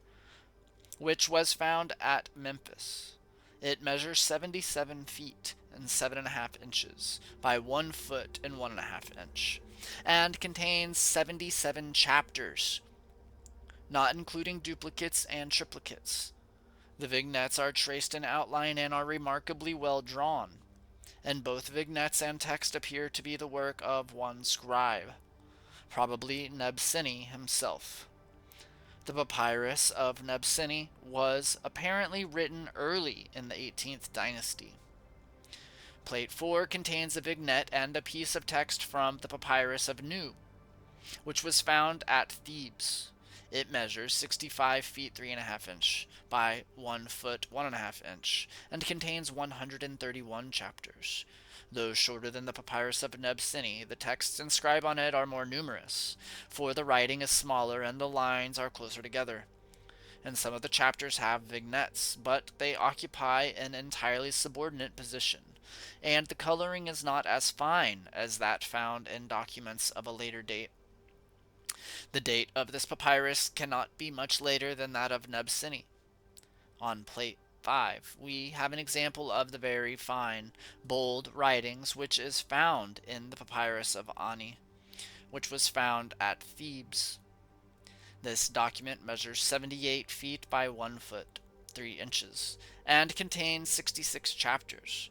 which was found at Memphis. It measures 77 feet and 7.5 inches by 1 foot and 1.5 inch, and contains 77 chapters, not including duplicates and triplicates. The vignettes are traced in outline and are remarkably well drawn, and both vignettes and text appear to be the work of one scribe, probably Nebseni himself. The papyrus of Nebseni was apparently written early in the 18th dynasty. Plate 4 contains a vignette and a piece of text from the papyrus of Nu, which was found at Thebes. It measures 65 feet 3.5 inch by 1 foot 1.5 inch and contains 131 chapters. Though shorter than the papyrus of Nebseni, the texts inscribed on it are more numerous, for the writing is smaller and the lines are closer together. and some of the chapters have vignettes, but they occupy an entirely subordinate position, and the coloring is not as fine as that found in documents of a later date. The date of this papyrus cannot be much later than that of Nebseni. On plate 5, we have an example of the very fine, bold writings which is found in the papyrus of Ani, which was found at Thebes. This document measures 78 feet by 1 foot, 3 inches, and contains 66 chapters.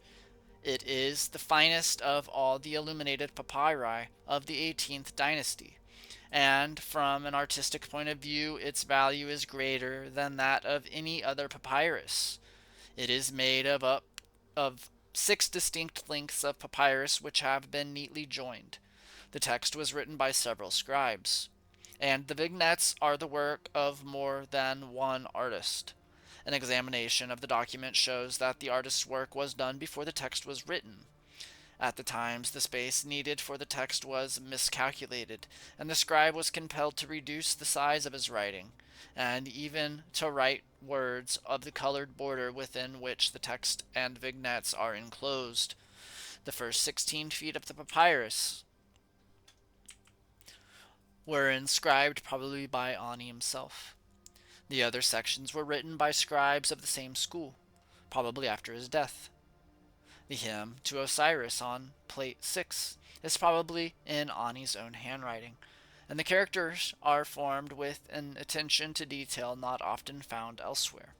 It is the finest of all the illuminated papyri of the 18th dynasty, and from an artistic point of view, its value is greater than that of any other papyrus. It is made of 6 distinct lengths of papyrus which have been neatly joined. The text was written by several scribes, and the vignettes are the work of more than one artist. An examination of the document shows that the artist's work was done before the text was written. At the times, the space needed for the text was miscalculated, and the scribe was compelled to reduce the size of his writing, and even to write words of the colored border within which the text and vignettes are enclosed. The first 16 feet of the papyrus were inscribed probably by Ani himself. The other sections were written by scribes of the same school, probably after his death. The hymn to Osiris on plate 6 is probably in Ani's own handwriting, and the characters are formed with an attention to detail not often found elsewhere.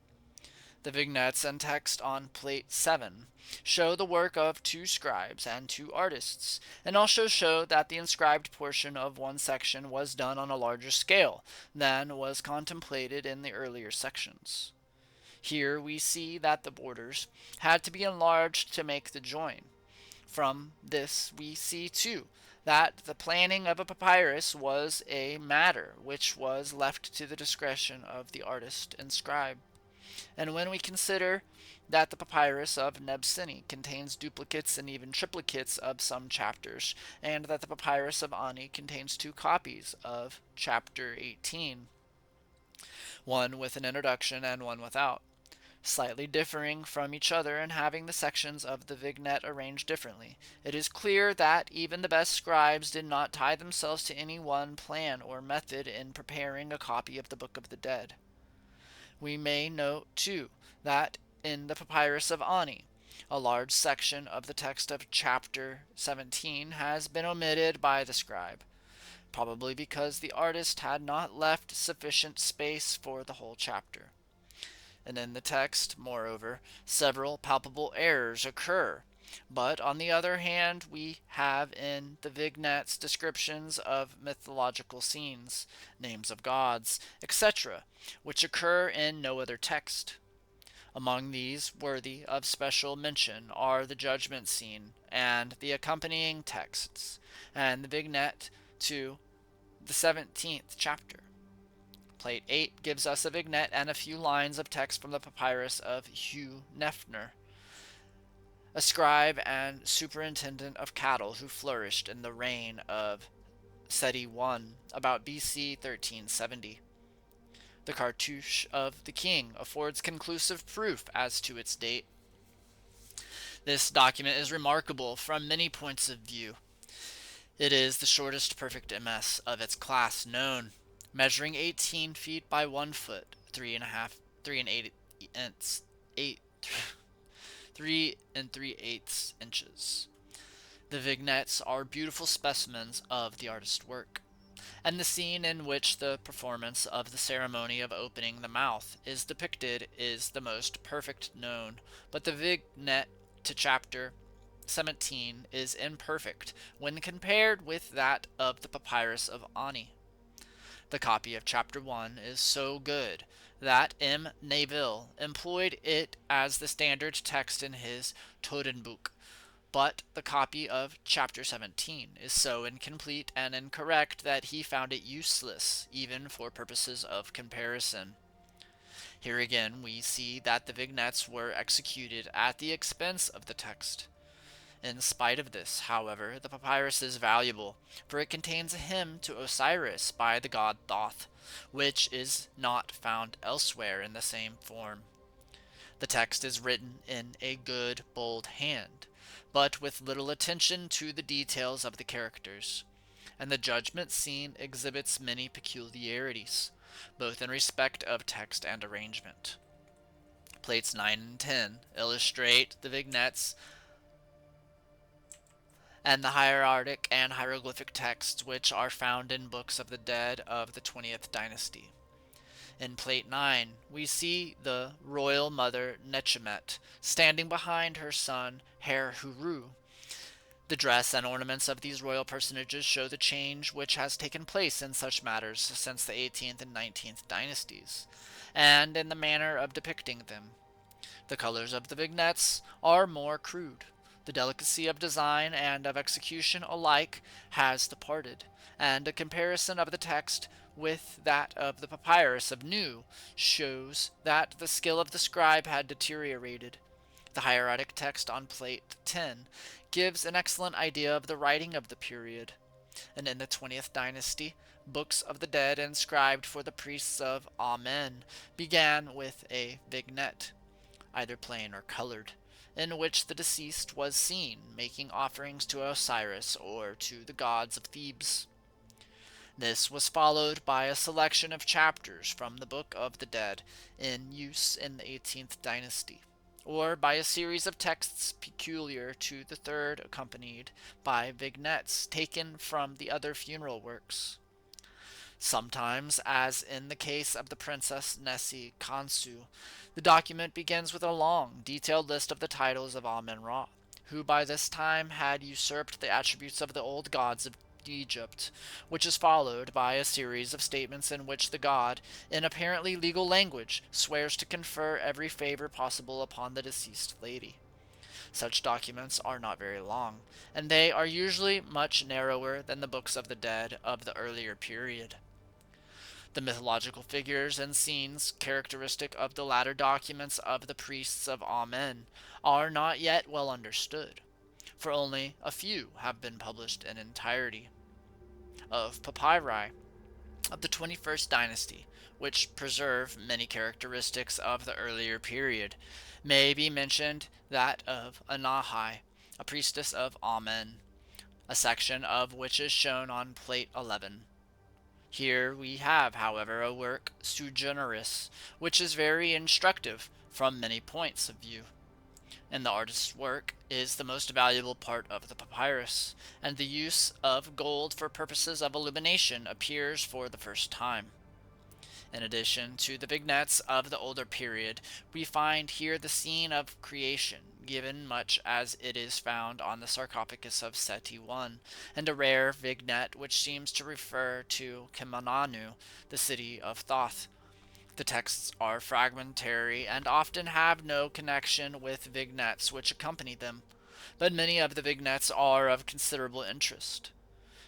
The vignettes and text on plate 7 show the work of 2 scribes and 2 artists, and also show that the inscribed portion of one section was done on a larger scale than was contemplated in the earlier sections. Here we see that the borders had to be enlarged to make the join. From this we see, too, that the planning of a papyrus was a matter which was left to the discretion of the artist and scribe. And when we consider that the papyrus of Nebseni contains duplicates and even triplicates of some chapters, and that the papyrus of Ani contains 2 copies of chapter 18, one with an introduction and one without, slightly differing from each other and having the sections of the vignette arranged differently, it is clear that even the best scribes did not tie themselves to any one plan or method in preparing a copy of the Book of the Dead. We may note, too, that in the papyrus of Ani, a large section of the text of chapter 17 has been omitted by the scribe, probably because the artist had not left sufficient space for the whole chapter. And in the text, moreover, several palpable errors occur. But on the other hand, we have in the vignettes descriptions of mythological scenes, names of gods, etc., which occur in no other text. Among these, worthy of special mention are the judgment scene and the accompanying texts, and the vignette to the 17th chapter. Plate 8 gives us a vignette and a few lines of text from the papyrus of Hugh Nefner, a scribe and superintendent of cattle who flourished in the reign of Seti I, about BC 1370. The cartouche of the king affords conclusive proof as to its date. This document is remarkable from many points of view. It is the shortest perfect MS of its class known, measuring 18 feet by 1 foot, 3 3/8 inches. The vignettes are beautiful specimens of the artist's work, and the scene in which the performance of the ceremony of opening the mouth is depicted is the most perfect known, but the vignette to chapter 17 is imperfect when compared with that of the papyrus of Ani. The copy of chapter 1 is so good that M. Neville employed it as the standard text in his Totenbuch, but the copy of chapter 17 is so incomplete and incorrect that he found it useless even for purposes of comparison. Here again we see that the vignettes were executed at the expense of the text. In spite of this, however, the papyrus is valuable, for it contains a hymn to Osiris by the god Thoth, which is not found elsewhere in the same form. The text is written in a good, bold hand, but with little attention to the details of the characters, and the judgment scene exhibits many peculiarities, both in respect of text and arrangement. Plates 9 and 10 illustrate the vignettes and the hieratic and hieroglyphic texts which are found in Books of the Dead of the 20th dynasty. In Plate 9, we see the royal mother Nechemet standing behind her son Her-Huru. The dress and ornaments of these royal personages show the change which has taken place in such matters since the 18th and 19th dynasties, and in the manner of depicting them. The colors of the vignettes are more crude. The delicacy of design and of execution alike has departed, and a comparison of the text with that of the papyrus of Nu shows that the skill of the scribe had deteriorated. The hieratic text on plate 10 gives an excellent idea of the writing of the period, and in the 20th dynasty, Books of the Dead inscribed for the priests of Amen began with a vignette, either plain or colored, in which the deceased was seen making offerings to Osiris or to the gods of Thebes. This was followed by a selection of chapters from the Book of the Dead in use in the 18th dynasty, or by a series of texts peculiar to the third accompanied by vignettes taken from the other funeral works. Sometimes, as in the case of the Princess Nessie Khonsu, the document begins with a long, detailed list of the titles of Amen-Ra, who by this time had usurped the attributes of the old gods of Egypt, which is followed by a series of statements in which the god, in apparently legal language, swears to confer every favor possible upon the deceased lady. Such documents are not very long, and they are usually much narrower than the Books of the Dead of the earlier period. The mythological figures and scenes characteristic of the latter documents of the priests of Amen are not yet well understood, for only a few have been published in entirety. Of papyri of the 21st dynasty, which preserve many characteristics of the earlier period, may be mentioned that of Anahi, a priestess of Amen, a section of which is shown on plate 11. Here we have, however, a work sui generis, which is very instructive from many points of view. And the artist's work is the most valuable part of the papyrus, and the use of gold for purposes of illumination appears for the first time. In addition to the vignettes of the older period, we find here the scene of creation, given much as it is found on the sarcophagus of Seti I, and a rare vignette which seems to refer to Kemananu, the city of Thoth. The texts are fragmentary and often have no connection with vignettes which accompany them, but many of the vignettes are of considerable interest.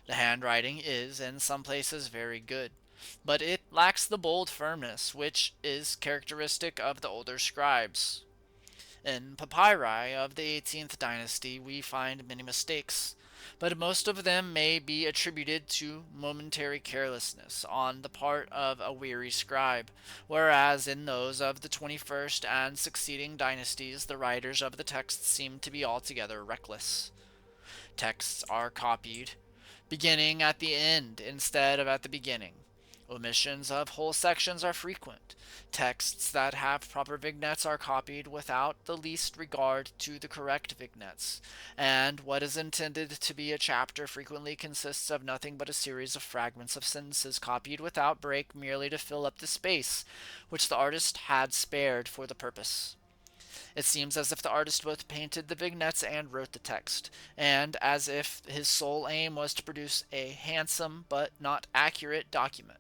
The handwriting is, in some places, very good, but it lacks the bold firmness which is characteristic of the older scribes. In papyri of the 18th dynasty we find many mistakes, but most of them may be attributed to momentary carelessness on the part of a weary scribe, whereas in those of the 21st and succeeding dynasties the writers of the texts seem to be altogether reckless. Texts are copied, beginning at the end instead of at the beginning. Omissions of whole sections are frequent. Texts that have proper vignettes are copied without the least regard to the correct vignettes, and what is intended to be a chapter frequently consists of nothing but a series of fragments of sentences copied without break merely to fill up the space which the artist had spared for the purpose. It seems as if the artist both painted the vignettes and wrote the text, and as if his sole aim was to produce a handsome but not accurate document.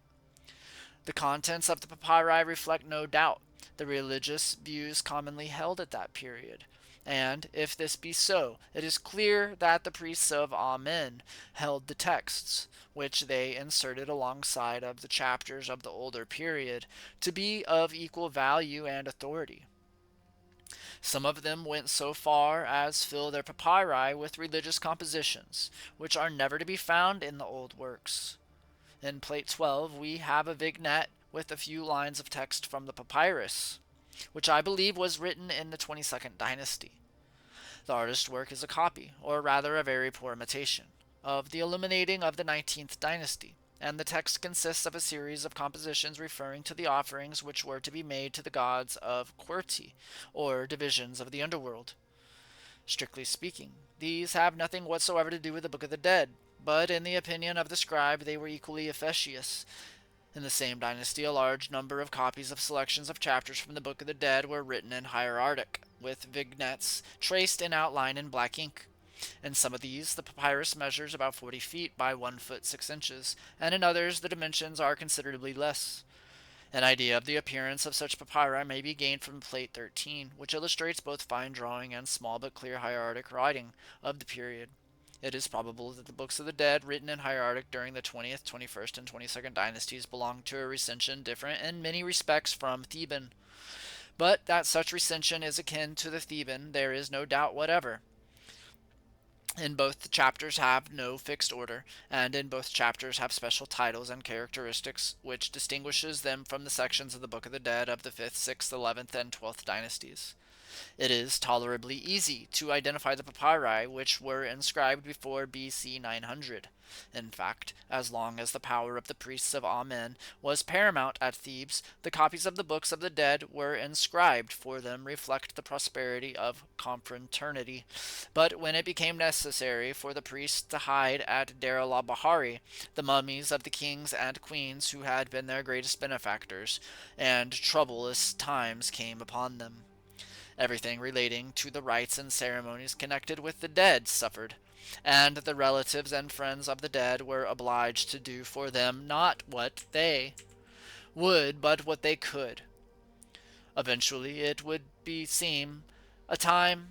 The contents of the papyri reflect no doubt the religious views commonly held at that period, and if this be so, it is clear that the priests of Amen held the texts, which they inserted alongside of the chapters of the older period, to be of equal value and authority. Some of them went so far as fill their papyri with religious compositions, which are never to be found in the old works. In Plate 12 we have a vignette with a few lines of text from the papyrus, which I believe was written in the 22nd dynasty. The artist's work is a copy, or rather a very poor imitation, of the illuminating of the 19th dynasty, and the text consists of a series of compositions referring to the offerings which were to be made to the gods of Qwerty, or divisions of the underworld. Strictly speaking, these have nothing whatsoever to do with the Book of the Dead, but in the opinion of the scribe they were equally efficacious. In the same dynasty, a large number of copies of selections of chapters from the Book of the Dead were written in hieratic, with vignettes traced in outline in black ink. In some of these, the papyrus measures about 40 feet by 1 foot 6 inches, and in others the dimensions are considerably less. An idea of the appearance of such papyri may be gained from Plate 13, which illustrates both fine drawing and small but clear hieratic writing of the period. It is probable that the Books of the Dead, written in hieratic during the 20th, 21st, and 22nd dynasties, belong to a recension different in many respects from Theban. But that such recension is akin to the Theban there is no doubt whatever. In both the chapters have no fixed order, and in both chapters have special titles and characteristics which distinguishes them from the sections of the Book of the Dead of the 5th, 6th, 11th, and 12th dynasties. It is tolerably easy to identify the papyri which were inscribed before BC 900. In fact, as long as the power of the priests of Amen was paramount at Thebes, the copies of the Books of the Dead were inscribed, for them reflect the prosperity of confraternity. But when it became necessary for the priests to hide at Deir el-Bahari the mummies of the kings and queens who had been their greatest benefactors, and troublous times came upon them, everything relating to the rites and ceremonies connected with the dead suffered, and the relatives and friends of the dead were obliged to do for them not what they would, but what they could. Eventually, it would seem, a time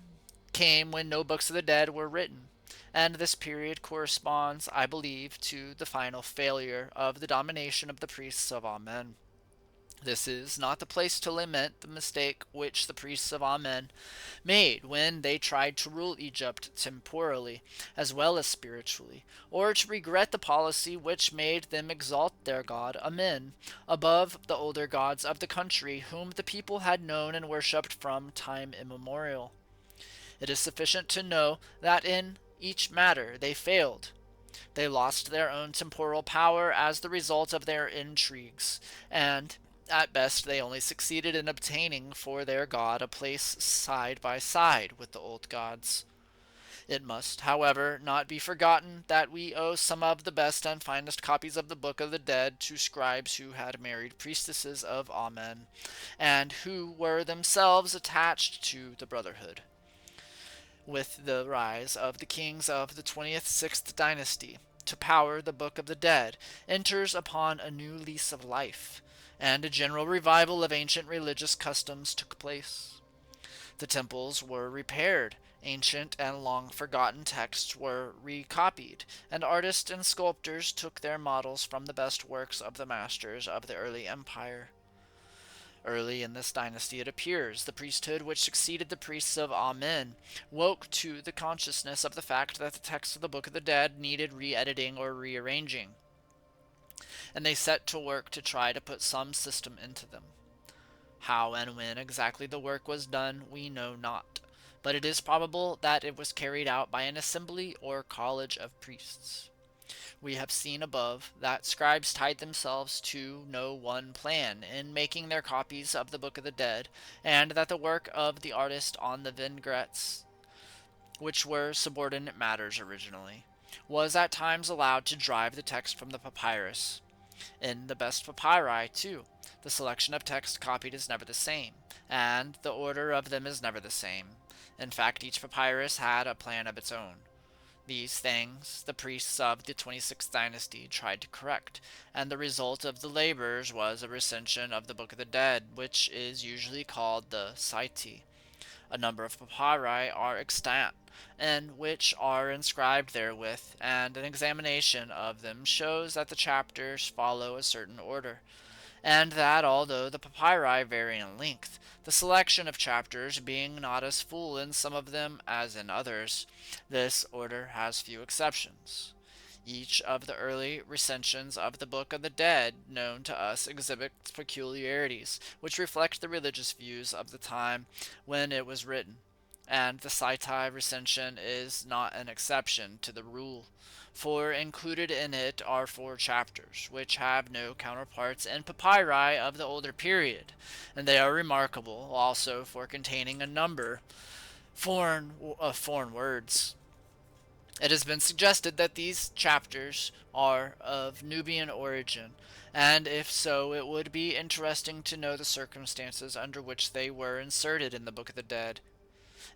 came when no books of the dead were written, and this period corresponds, I believe, to the final failure of the domination of the priests of Amen. This is not the place to lament the mistake which the priests of Amen made when they tried to rule Egypt temporally as well as spiritually, or to regret the policy which made them exalt their god Amen above the older gods of the country whom the people had known and worshipped from time immemorial. It is sufficient to know that in each matter they failed. They lost their own temporal power as the result of their intrigues, and at best they only succeeded in obtaining for their god a place side by side with the old gods. It must, however, not be forgotten that we owe some of the best and finest copies of the Book of the Dead to scribes who had married priestesses of Amen, and who were themselves attached to the Brotherhood. With the rise of the kings of the 20th 6th dynasty to power, the Book of the Dead enters upon a new lease of life, and a general revival of ancient religious customs took place. The temples were repaired, ancient and long forgotten texts were recopied, and artists and sculptors took their models from the best works of the masters of the early empire. Early in this dynasty, it appears, the priesthood which succeeded the priests of Amen woke to the consciousness of the fact that the texts of the Book of the Dead needed re-editing or rearranging, and they set to work to try to put some system into them. How and when exactly the work was done we know not, but it is probable that it was carried out by an assembly or college of priests. We have seen above that scribes tied themselves to no one plan in making their copies of the Book of the Dead, and that the work of the artist on the vignettes, which were subordinate matters originally, was at times allowed to drive the text from the papyrus. In the best papyri, too, the selection of text copied is never the same, and the order of them is never the same. In fact, each papyrus had a plan of its own. These things the priests of the 26th dynasty tried to correct, and the result of the labors was a recension of the Book of the Dead, which is usually called the Psaiti. A number of papyri are extant, and which are inscribed therewith, and an examination of them shows that the chapters follow a certain order, and that although the papyri vary in length, the selection of chapters being not as full in some of them as in others, this order has few exceptions. Each of the early recensions of the Book of the Dead known to us exhibits peculiarities which reflect the religious views of the time when it was written, and the Saitai recension is not an exception to the rule, for included in it are 4 chapters, which have no counterparts in papyri of the older period, and they are remarkable also for containing a number of foreign words. It has been suggested that these chapters are of Nubian origin, and if so, it would be interesting to know the circumstances under which they were inserted in the Book of the Dead.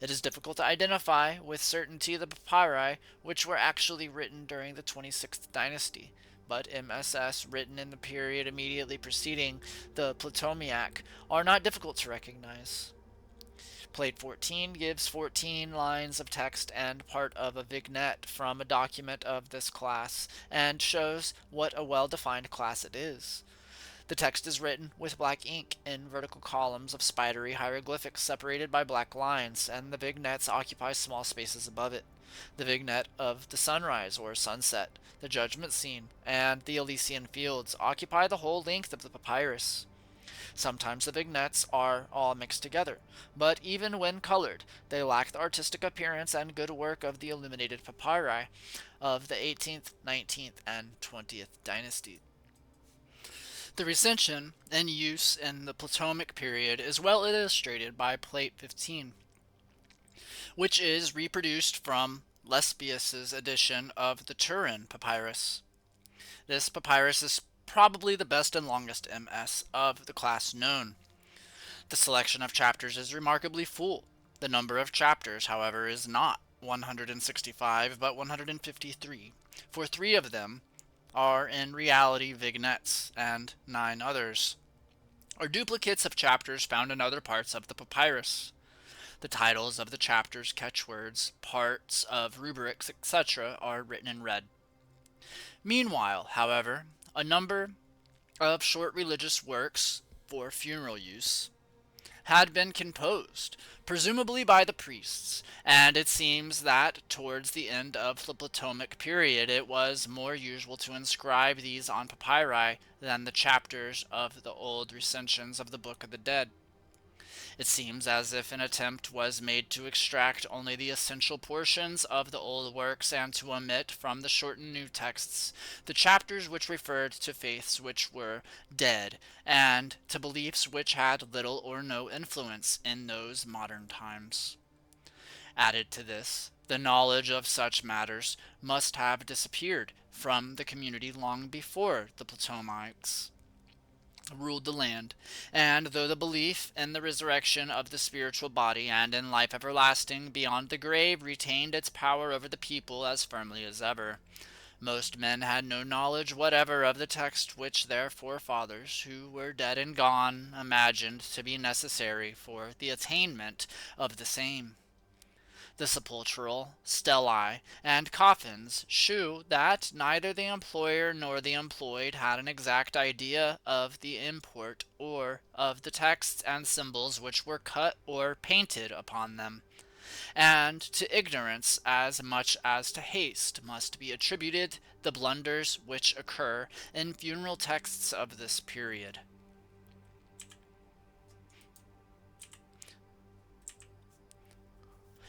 It is difficult to identify with certainty the papyri which were actually written during the 26th dynasty, but MSS written in the period immediately preceding the Ptolemaic are not difficult to recognize. Plate 14 gives 14 lines of text and part of a vignette from a document of this class, and shows what a well-defined class it is. The text is written with black ink in vertical columns of spidery hieroglyphics separated by black lines, and the vignettes occupy small spaces above it. The vignette of the sunrise or sunset, the judgment scene, and the Elysian fields occupy the whole length of the papyrus. Sometimes the vignettes are all mixed together, but even when colored, they lack the artistic appearance and good work of the illuminated papyri of the 18th, 19th, and 20th dynasty. The recension in use in the Ptolemaic period is well illustrated by Plate 15, which is reproduced from Lesbius's edition of the Turin Papyrus. This papyrus is probably the best and longest MS of the class known. The selection of chapters is remarkably full. The number of chapters, however, is not 165 but 153, for 3 of them are in reality vignettes, and 9 others are duplicates of chapters found in other parts of the papyrus. The titles of the chapters, catchwords, parts of rubrics, etc. are written in red. Meanwhile, however, a number of short religious works for funeral use had been composed, presumably by the priests, and it seems that towards the end of the Ptolemaic period it was more usual to inscribe these on papyri than the chapters of the old recensions of the Book of the Dead. It seems as if an attempt was made to extract only the essential portions of the old works and to omit from the shortened new texts the chapters which referred to faiths which were dead and to beliefs which had little or no influence in those modern times. Added to this, the knowledge of such matters must have disappeared from the community long before the Ptolemaics ruled the land, and though the belief in the resurrection of the spiritual body and in life everlasting beyond the grave retained its power over the people as firmly as ever, most men had no knowledge whatever of the text which their forefathers, who were dead and gone, imagined to be necessary for the attainment of the same. The sepulchral stelae and coffins shew that neither the employer nor the employed had an exact idea of the import or of the texts and symbols which were cut or painted upon them, and to ignorance as much as to haste must be attributed the blunders which occur in funeral texts of this period.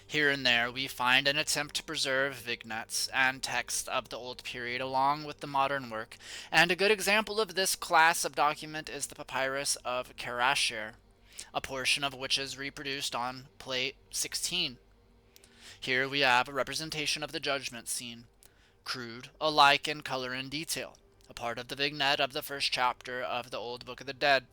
Here and there we find an attempt to preserve vignettes and text of the old period along with the modern work, and a good example of this class of document is the Papyrus of Kerasher, a portion of which is reproduced on Plate 16. Here we have a representation of the judgment scene, crude alike in color and detail, a part of the vignette of the first chapter of the Old Book of the Dead,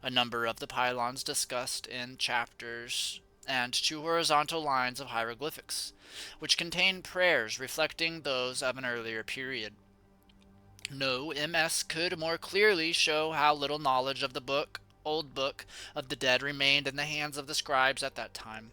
a number of the pylons discussed in chapters, and 2 horizontal lines of hieroglyphics, which contain prayers reflecting those of an earlier period. No MS could more clearly show how little knowledge of the old book of the dead remained in the hands of the scribes at that time.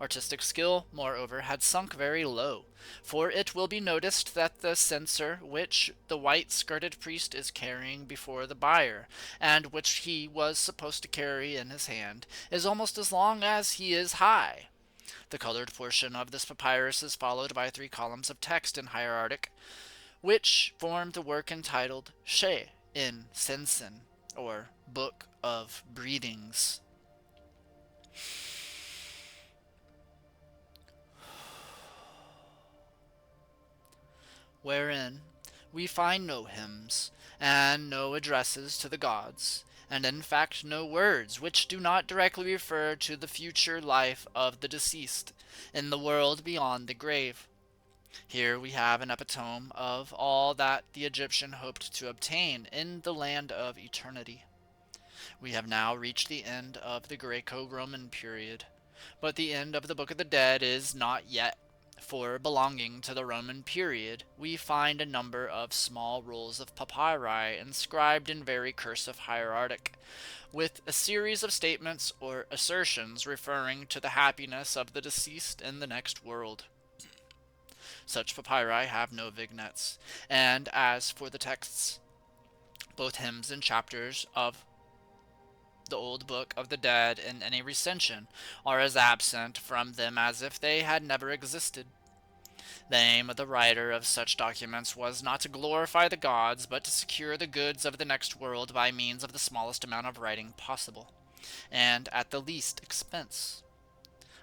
Artistic skill, moreover, had sunk very low, for it will be noticed that the censer which the white-skirted priest is carrying before the bier, and which he was supposed to carry in his hand, is almost as long as he is high. The colored portion of this papyrus is followed by 3 columns of text in hieratic, which form the work entitled She in Sensen, or Book of Breathings. Wherein we find no hymns, and no addresses to the gods, and in fact no words which do not directly refer to the future life of the deceased in the world beyond the grave. Here we have an epitome of all that the Egyptian hoped to obtain in the land of eternity. We have now reached the end of the Greco-Roman period, but the end of the Book of the Dead is not yet, for belonging to the Roman period, we find a number of small rolls of papyri inscribed in very cursive hieratic, with a series of statements or assertions referring to the happiness of the deceased in the next world. Such papyri have no vignettes, and as for the texts, both hymns and chapters of the old Book of the Dead in any recension are as absent from them as if they had never existed. The aim of the writer of such documents was not to glorify the gods, but to secure the goods of the next world by means of the smallest amount of writing possible, and at the least expense.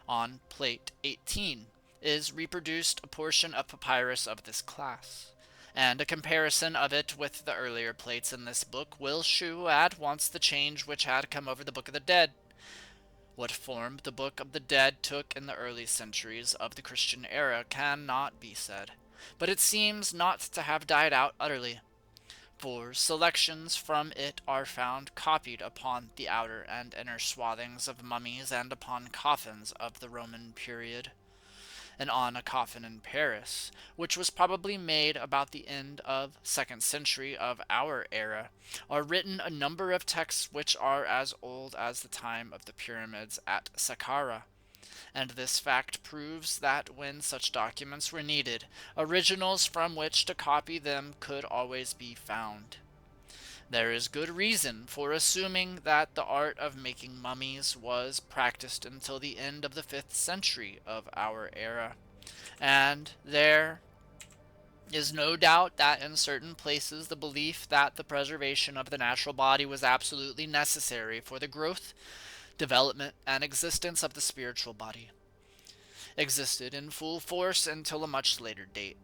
On plate 18 is reproduced a portion of papyrus of this class, and a comparison of it with the earlier plates in this book will shew at once the change which had come over the Book of the Dead. What form the Book of the Dead took in the early centuries of the Christian era cannot be said, but it seems not to have died out utterly, for selections from it are found copied upon the outer and inner swathings of mummies and upon coffins of the Roman period, and on a coffin in Paris, which was probably made about the end of 2nd century of our era, are written a number of texts which are as old as the time of the pyramids at Saqqara, and this fact proves that when such documents were needed, originals from which to copy them could always be found. There is good reason for assuming that the art of making mummies was practiced until the end of the 5th century of our era, and there is no doubt that in certain places the belief that the preservation of the natural body was absolutely necessary for the growth, development, and existence of the spiritual body existed in full force until a much later date.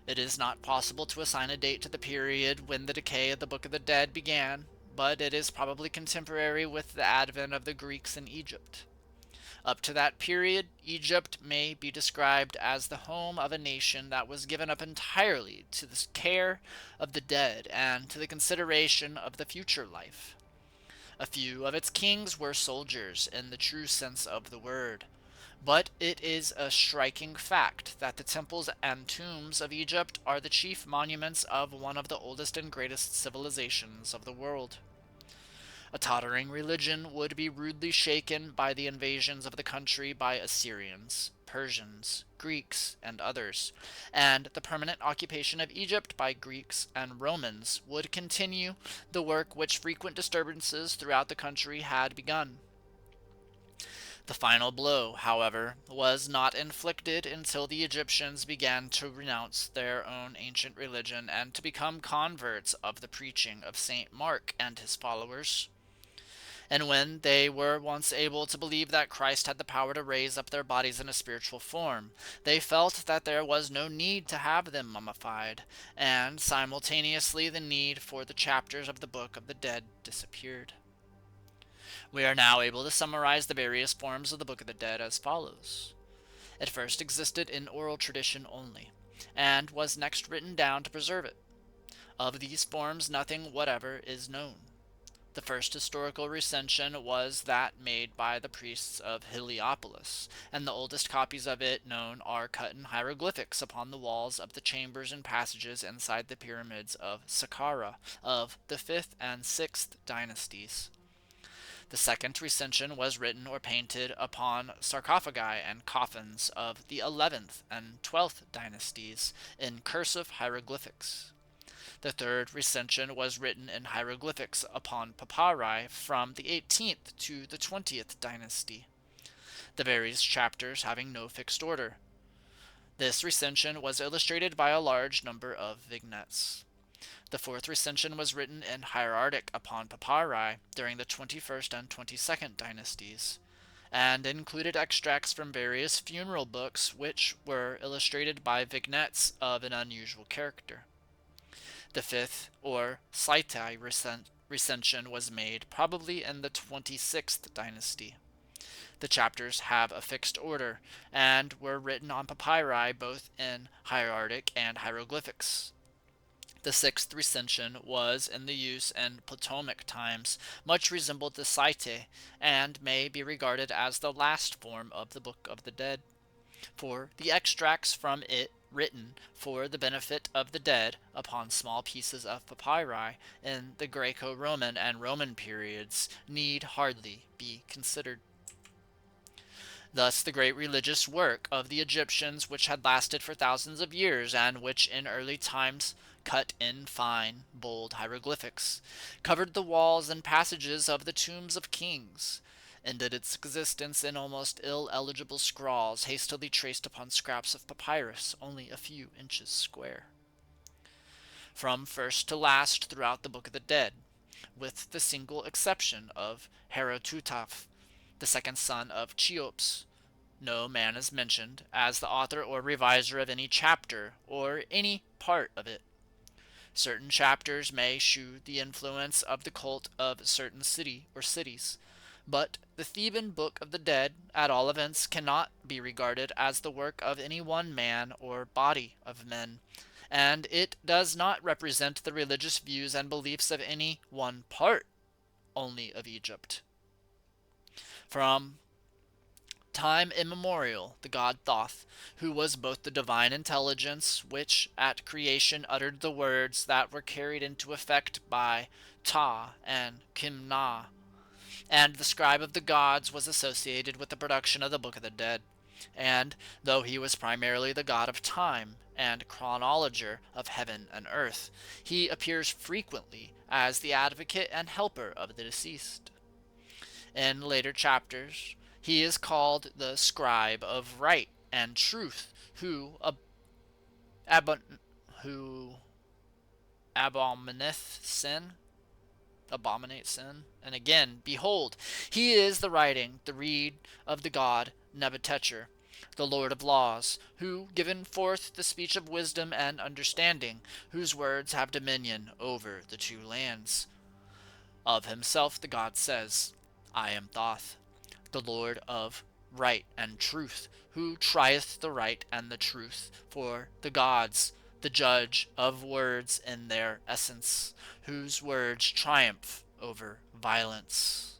It is not possible to assign a date to the period when the decay of the Book of the Dead began, but it is probably contemporary with the advent of the Greeks in Egypt. Up to that period, Egypt may be described as the home of a nation that was given up entirely to the care of the dead and to the consideration of the future life. A few of its kings were soldiers in the true sense of the word, but it is a striking fact that the temples and tombs of Egypt are the chief monuments of one of the oldest and greatest civilizations of the world. A tottering religion would be rudely shaken by the invasions of the country by Assyrians, Persians, Greeks, and others, and the permanent occupation of Egypt by Greeks and Romans would continue the work which frequent disturbances throughout the country had begun. The final blow, however, was not inflicted until the Egyptians began to renounce their own ancient religion and to become converts of the preaching of St. Mark and his followers. And when they were once able to believe that Christ had the power to raise up their bodies in a spiritual form, they felt that there was no need to have them mummified, and simultaneously the need for the chapters of the Book of the Dead disappeared. We are now able to summarize the various forms of the Book of the Dead as follows. It first existed in oral tradition only, and was next written down to preserve it. Of these forms nothing whatever is known. The first historical recension was that made by the priests of Heliopolis, and the oldest copies of it known are cut in hieroglyphics upon the walls of the chambers and passages inside the pyramids of Saqqara of the 5th and 6th dynasties. The second recension was written or painted upon sarcophagi and coffins of the 11th and 12th dynasties in cursive hieroglyphics. The third recension was written in hieroglyphics upon papyri from the 18th to the 20th dynasty, the various chapters having no fixed order. This recension was illustrated by a large number of vignettes. The fourth recension was written in hieratic upon papyri during the 21st and 22nd dynasties, and included extracts from various funeral books which were illustrated by vignettes of an unusual character. The fifth, or Saitai recension, was made probably in the 26th dynasty. The chapters have a fixed order, and were written on papyri both in hieratic and hieroglyphics. The sixth recension was in the use in Ptolemaic times, much resembled the Psaete, and may be regarded as the last form of the Book of the Dead, for the extracts from it written for the benefit of the dead upon small pieces of papyri in the Greco-Roman and Roman periods need hardly be considered. Thus the great religious work of the Egyptians, which had lasted for thousands of years, and which in early times cut in fine, bold hieroglyphics, covered the walls and passages of the tombs of kings, ended its existence in almost illegible scrawls hastily traced upon scraps of papyrus only a few inches square. From first to last throughout the Book of the Dead, with the single exception of Herotuaf, the second son of Cheops, no man is mentioned as the author or reviser of any chapter or any part of it. Certain chapters may shew the influence of the cult of a certain city or cities, but the Theban Book of the Dead, at all events, cannot be regarded as the work of any one man or body of men, and it does not represent the religious views and beliefs of any one part only of Egypt. From time immemorial, the god Thoth, who was both the divine intelligence which at creation uttered the words that were carried into effect by Ta and Kimna, and the scribe of the gods, was associated with the production of the Book of the Dead. And though he was primarily the god of time and chronologer of heaven and earth, he appears frequently as the advocate and helper of the deceased. In later chapters, he is called the scribe of right and truth, who abomineth sin, abominates sin. And again, behold, he is the writing, the reed of the god Nebuchadnezzar, the Lord of laws, who given forth the speech of wisdom and understanding, whose words have dominion over the two lands. Of himself the god says, I am Thoth, the Lord of right and truth, who trieth the right and the truth for the gods, the judge of words in their essence, whose words triumph over violence.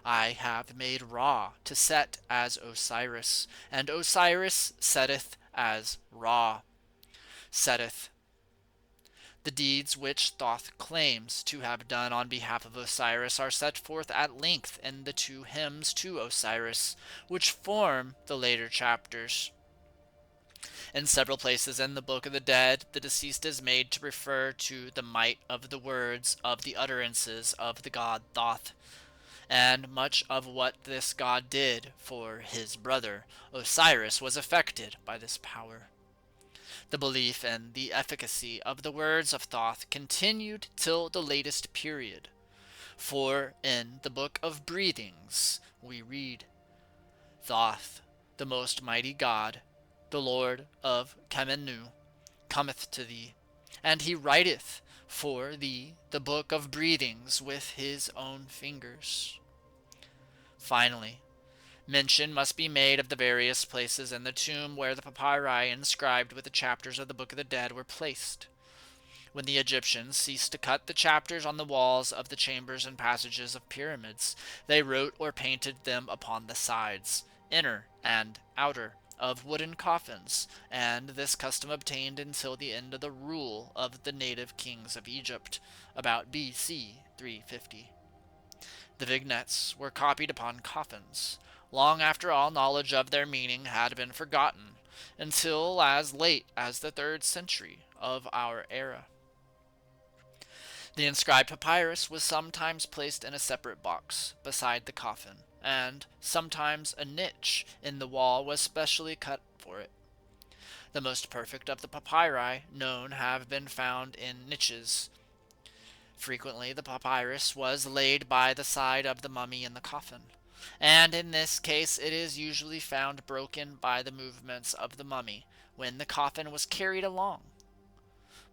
I have made Ra to set as Osiris, and Osiris setteth as Ra setteth. The deeds which Thoth claims to have done on behalf of Osiris are set forth at length in the two hymns to Osiris, which form the later chapters. In several places in the Book of the Dead, the deceased is made to refer to the might of the words of the utterances of the god Thoth, and much of what this god did for his brother Osiris was affected by this power. The belief in the efficacy of the words of Thoth continued till the latest period, for in the Book of Breathings we read, Thoth, the most mighty God, the Lord of Khemennu, cometh to thee, and he writeth for thee the Book of Breathings with his own fingers. Finally, mention must be made of the various places in the tomb where the papyri inscribed with the chapters of the Book of the Dead were placed. When the Egyptians ceased to cut the chapters on the walls of the chambers and passages of pyramids, they wrote or painted them upon the sides, inner and outer, of wooden coffins, and this custom obtained until the end of the rule of the native kings of Egypt, about BC 350. The vignettes were copied upon coffins, long after all knowledge of their meaning had been forgotten, until as late as the 3rd century of our era. The inscribed papyrus was sometimes placed in a separate box beside the coffin, and sometimes a niche in the wall was specially cut for it. The most perfect of the papyri known have been found in niches. Frequently the papyrus was laid by the side of the mummy in the coffin, and in this case it is usually found broken by the movements of the mummy when the coffin was carried along.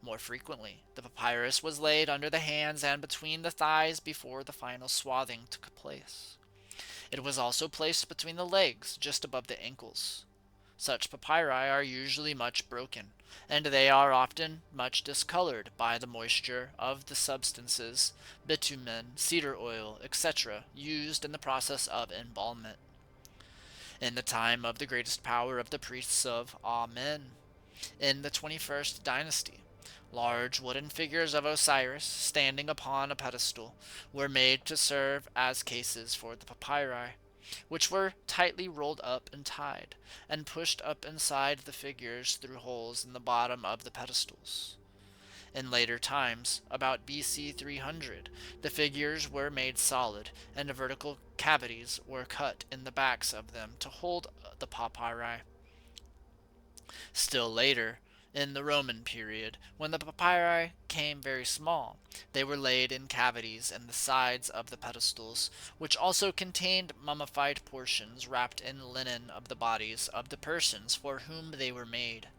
More frequently, the papyrus was laid under the hands and between the thighs before the final swathing took place. It was also placed between the legs, just above the ankles. Such papyri are usually much broken, and they are often much discolored by the moisture of the substances, bitumen, cedar oil, etc., used in the process of embalmment. In the time of the greatest power of the priests of Amen, in the 21st dynasty, large wooden figures of Osiris, standing upon a pedestal, were made to serve as cases for the papyri, which were tightly rolled up and tied, and pushed up inside the figures through holes in the bottom of the pedestals. In later times, about BC 300, the figures were made solid, and vertical cavities were cut in the backs of them to hold the papyri. Still later, in the Roman period, when the papyri came very small, they were laid in cavities in the sides of the pedestals, which also contained mummified portions wrapped in linen of the bodies of the persons for whom they were made.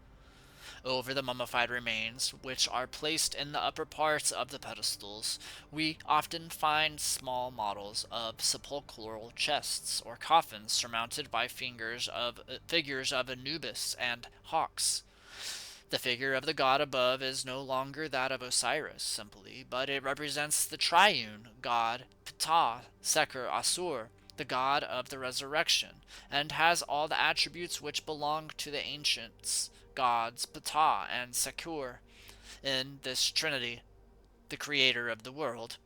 Over the mummified remains, which are placed in the upper parts of the pedestals, we often find small models of sepulchral chests or coffins surmounted by figures of Anubis and hawks. The figure of the god above is no longer that of Osiris simply, but it represents the triune god Ptah Seker Asur, the god of the resurrection, and has all the attributes which belong to the ancients gods Ptah and Sekur. In this trinity, the creator of the world,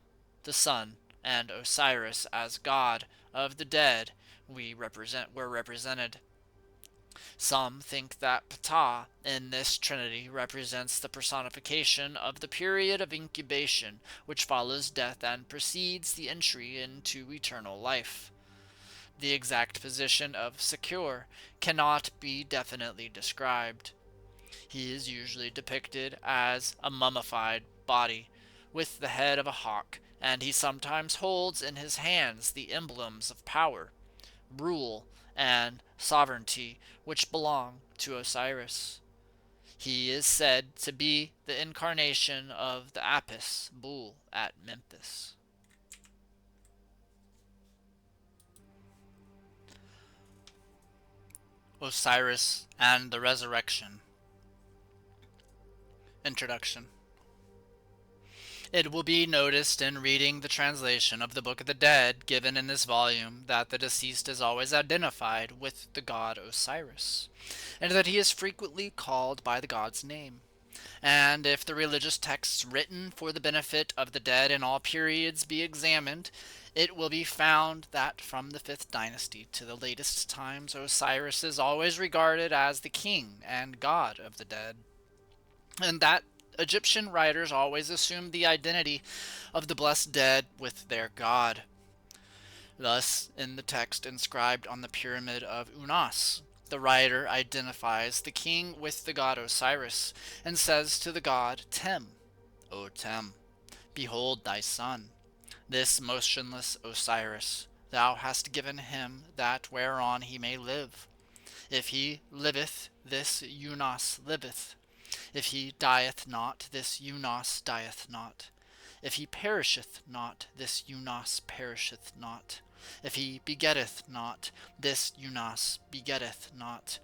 the sun, and Osiris as god of the dead were represented. Some think that Ptah in this trinity represents the personification of the period of incubation which follows death and precedes the entry into eternal life. The exact position of Sekur cannot be definitely described. He is usually depicted as a mummified body with the head of a hawk, and he sometimes holds in his hands the emblems of power, rule, and sovereignty which belong to Osiris. He is said to be the incarnation of the Apis bull at Memphis. Osiris and the Resurrection. Introduction. It will be noticed in reading the translation of the Book of the Dead given in this volume that the deceased is always identified with the god Osiris, and that he is frequently called by the god's name. And if the religious texts written for the benefit of the dead in all periods be examined, it will be found that from the 5th dynasty to the latest times Osiris is always regarded as the king and god of the dead, and that Egyptian writers always assumed the identity of the blessed dead with their god. Thus, in the text inscribed on the pyramid of Unas, the writer identifies the king with the god Osiris, and says to the god Tem, O Tem, behold thy son, this motionless Osiris. Thou hast given him that whereon he may live. If he liveth, this Unas liveth. If he dieth not, this Unas dieth not. If he perisheth not, this Unas perisheth not. If he begetteth not, this Unas begetteth not.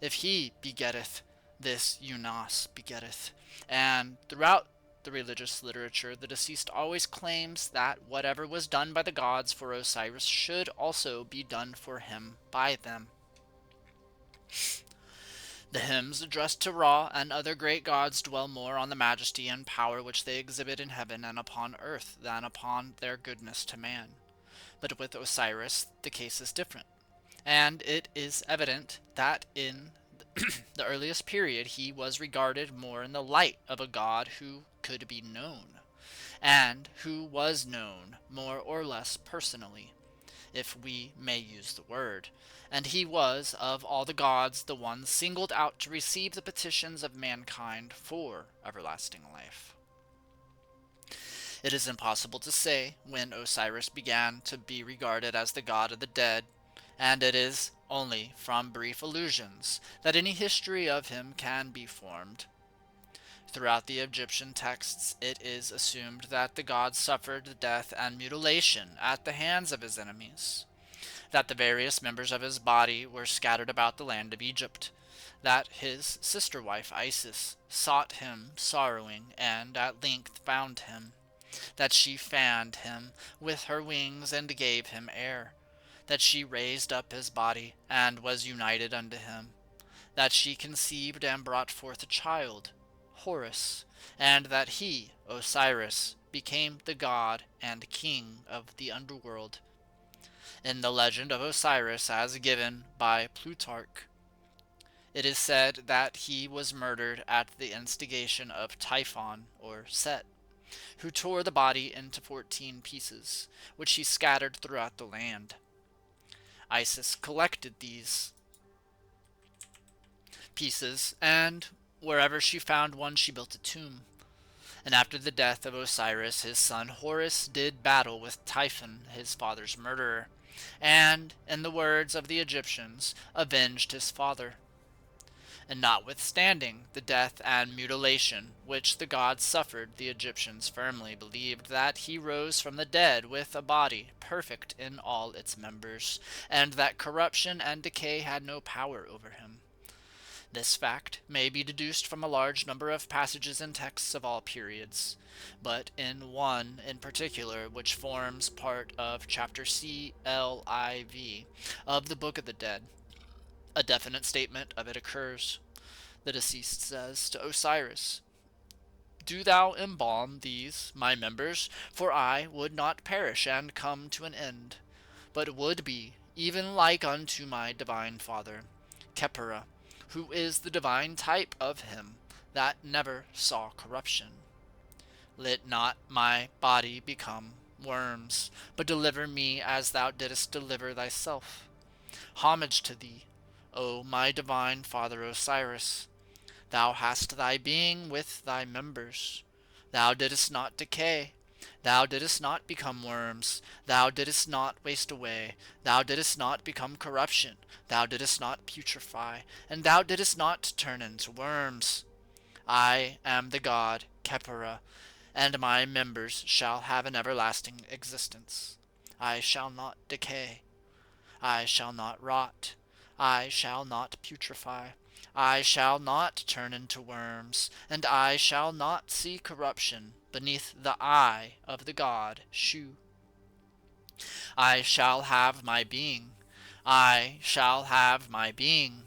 If he begetteth, this Unas begetteth. And throughout the religious literature, the deceased always claims that whatever was done by the gods for Osiris should also be done for him by them. The hymns addressed to Ra and other great gods dwell more on the majesty and power which they exhibit in heaven and upon earth than upon their goodness to man. But with Osiris, the case is different. And it is evident that in the earliest period he was regarded more in the light of a god who could be known, and who was known more or less personally, if we may use the word. And he was, of all the gods, the one singled out to receive the petitions of mankind for everlasting life. It is impossible to say when Osiris began to be regarded as the god of the dead, and it is only from brief allusions that any history of him can be formed. Throughout the Egyptian texts, it is assumed that the god suffered death and mutilation at the hands of his enemies, that the various members of his body were scattered about the land of Egypt, that his sister wife Isis sought him sorrowing and at length found him, that she fanned him with her wings and gave him air, that she raised up his body and was united unto him, that she conceived and brought forth a child, Horus, and that he, Osiris, became the god and king of the underworld. In the legend of Osiris as given by Plutarch, it is said that he was murdered at the instigation of Typhon, or Set, who tore the body into 14 pieces, which he scattered throughout the land. Isis collected these pieces, and wherever she found one, she built a tomb. And after the death of Osiris, his son Horus did battle with Typhon, his father's murderer, and, in the words of the Egyptians, avenged his father. And notwithstanding the death and mutilation which the god suffered, the Egyptians firmly believed that he rose from the dead with a body perfect in all its members, and that corruption and decay had no power over him. This fact may be deduced from a large number of passages and texts of all periods, but in one in particular which forms part of chapter CLIV of the Book of the Dead, a definite statement of it occurs. The deceased says to Osiris, "Do thou embalm these my members, for I would not perish and come to an end, but would be even like unto my divine father, Khepera, who is the divine type of him that never saw corruption. Let not my body become worms, but deliver me as thou didst deliver thyself. Homage to thee, O my divine father Osiris. Thou hast thy being with thy members. Thou didst not decay. Thou didst not become worms. Thou didst not waste away. Thou didst not become corruption. Thou didst not putrefy. And thou didst not turn into worms. I am the god Khepera, and my members shall have an everlasting existence. I shall not decay. I shall not rot. I shall not putrefy. I shall not turn into worms, and I shall not see corruption beneath the eye of the god Shu. I shall have my being. I shall have my being.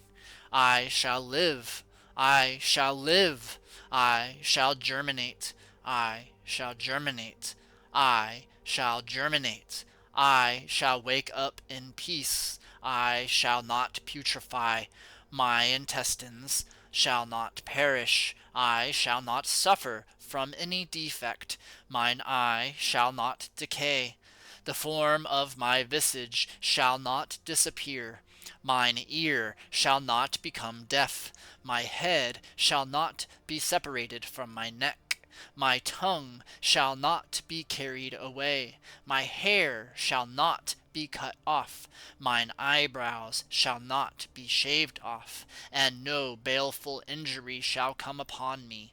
I shall live. I shall live. I shall germinate. I shall germinate. I shall germinate. I shall wake up in peace. I shall not putrefy. My intestines shall not perish. I shall not suffer from any defect. Mine eye shall not decay. The form of my visage shall not disappear. Mine ear shall not become deaf. My head shall not be separated from my neck. My tongue shall not be carried away. My hair shall not be cut off. Mine eyebrows shall not be shaved off, and no baleful injury shall come upon me.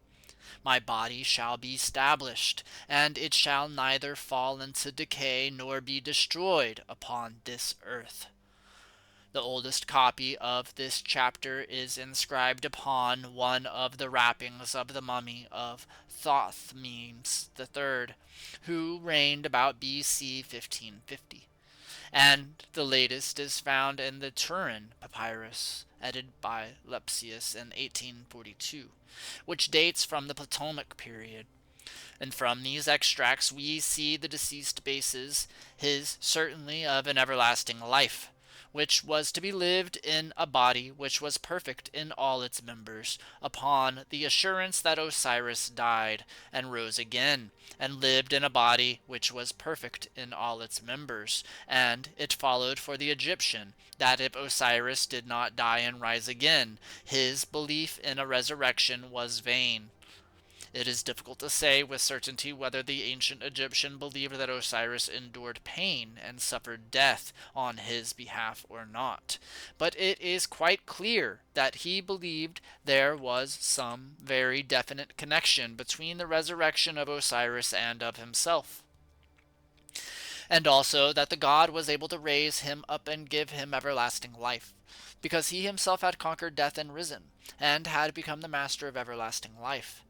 My body shall be established, and it shall neither fall into decay nor be destroyed upon this earth." The oldest copy of this chapter is inscribed upon one of the wrappings of the mummy of Thothmes III, who reigned about BC 1550, and the latest is found in the Turin Papyrus, edited by Lepsius in 1842, which dates from the Ptolemaic period. And from these extracts we see the deceased bases, his certainly of an everlasting life, which was to be lived in a body which was perfect in all its members, upon the assurance that Osiris died and rose again, and lived in a body which was perfect in all its members. And it followed for the Egyptian that if Osiris did not die and rise again, his belief in a resurrection was vain. It is difficult to say with certainty whether the ancient Egyptian believed that Osiris endured pain and suffered death on his behalf or not, but it is quite clear that he believed there was some very definite connection between the resurrection of Osiris and of himself, and also that the god was able to raise him up and give him everlasting life, because he himself had conquered death and risen, and had become the master of everlasting life.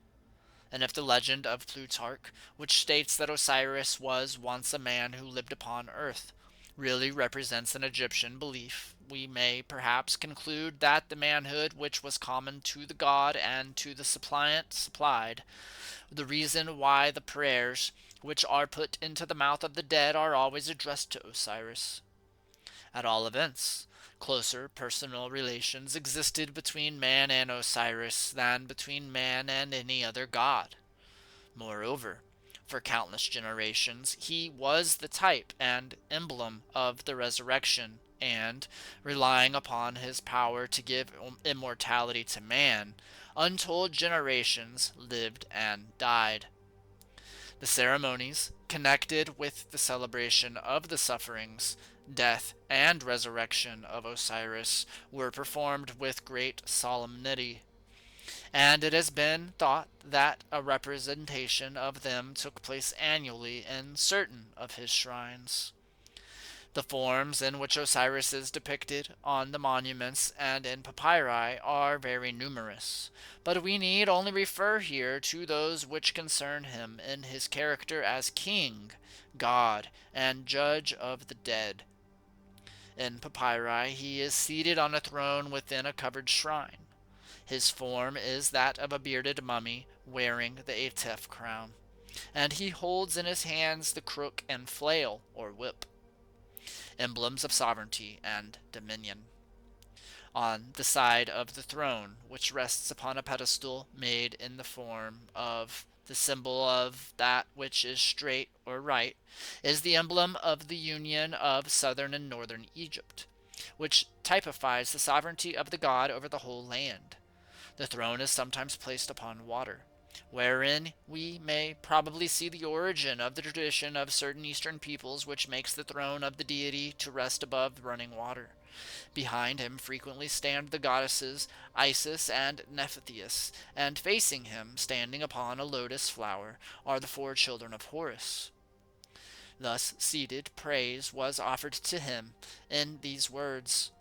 And if the legend of Plutarch, which states that Osiris was once a man who lived upon earth, really represents an Egyptian belief, we may perhaps conclude that the manhood which was common to the god and to the suppliant supplied the reason why the prayers which are put into the mouth of the dead are always addressed to Osiris. At all events, closer personal relations existed between man and Osiris than between man and any other god. Moreover, for countless generations, he was the type and emblem of the resurrection, and, relying upon his power to give immortality to man, untold generations lived and died. The ceremonies connected with the celebration of the sufferings, death, and resurrection of Osiris were performed with great solemnity, and it has been thought that a representation of them took place annually in certain of his shrines. The forms in which Osiris is depicted on the monuments and in papyri are very numerous, but we need only refer here to those which concern him in his character as king, god, and judge of the dead. In papyri he is seated on a throne within a covered shrine. His form is that of a bearded mummy wearing the Atef crown, and he holds in his hands the crook and flail, or whip, emblems of sovereignty and dominion. On the side of the throne, which rests upon a pedestal made in the form of the symbol of that which is straight or right, is the emblem of the union of southern and northern Egypt, which typifies the sovereignty of the god over the whole land. The throne is sometimes placed upon water, wherein we may probably see the origin of the tradition of certain Eastern peoples which makes the throne of the deity to rest above running water. Behind him frequently stand the goddesses Isis and Nephthys, and facing him, standing upon a lotus flower, are the four children of Horus. Thus seated, praise was offered to him in these words: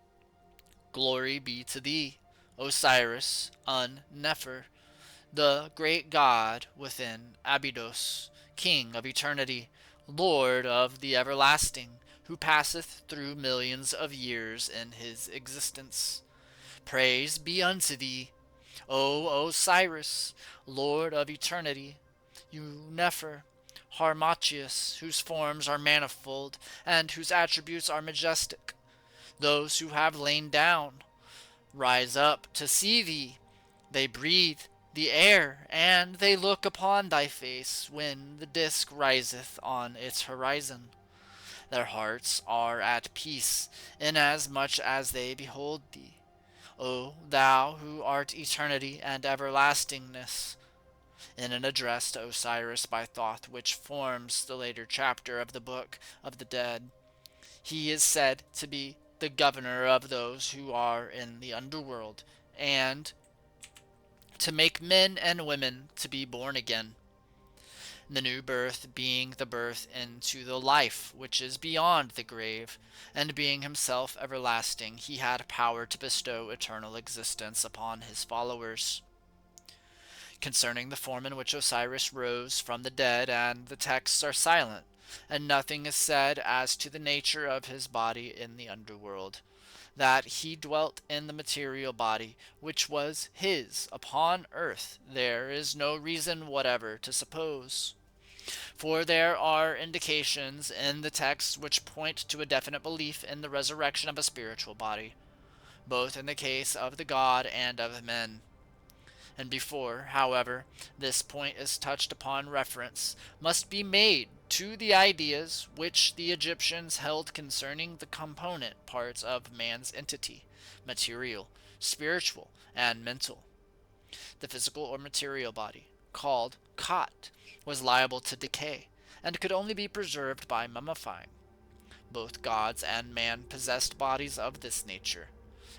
Glory be to thee, Osiris, Un-Nefer, the great god within Abydos, king of eternity, lord of the everlasting, who passeth through millions of years in his existence. Praise be unto thee, O Osiris, lord of eternity, U-Nefer, Harmachius, whose forms are manifold and whose attributes are majestic. Those who have lain down rise up to see thee. They breathe the air, and they look upon thy face when the disk riseth on its horizon. Their hearts are at peace, inasmuch as they behold thee, O thou who art eternity and everlastingness. In an address to Osiris by Thoth, which forms the later chapter of the Book of the Dead, he is said to be the governor of those who are in the underworld, and to make men and women to be born again. The new birth being the birth into the life which is beyond the grave, and being himself everlasting, he had power to bestow eternal existence upon his followers. Concerning the form in which Osiris rose from the dead, and the texts are silent, and nothing is said as to the nature of his body in the underworld. that he dwelt in the material body which was his upon earth, there is no reason whatever to suppose. For there are indications in the text which point to a definite belief in the resurrection of a spiritual body, both in the case of the god and of men. And before, however, this point is touched upon, reference must be made to the ideas which the Egyptians held concerning the component parts of man's entity, material, spiritual, and mental. The physical or material body, called Khat, was liable to decay, and could only be preserved by mummifying. Both gods and man possessed bodies of this nature,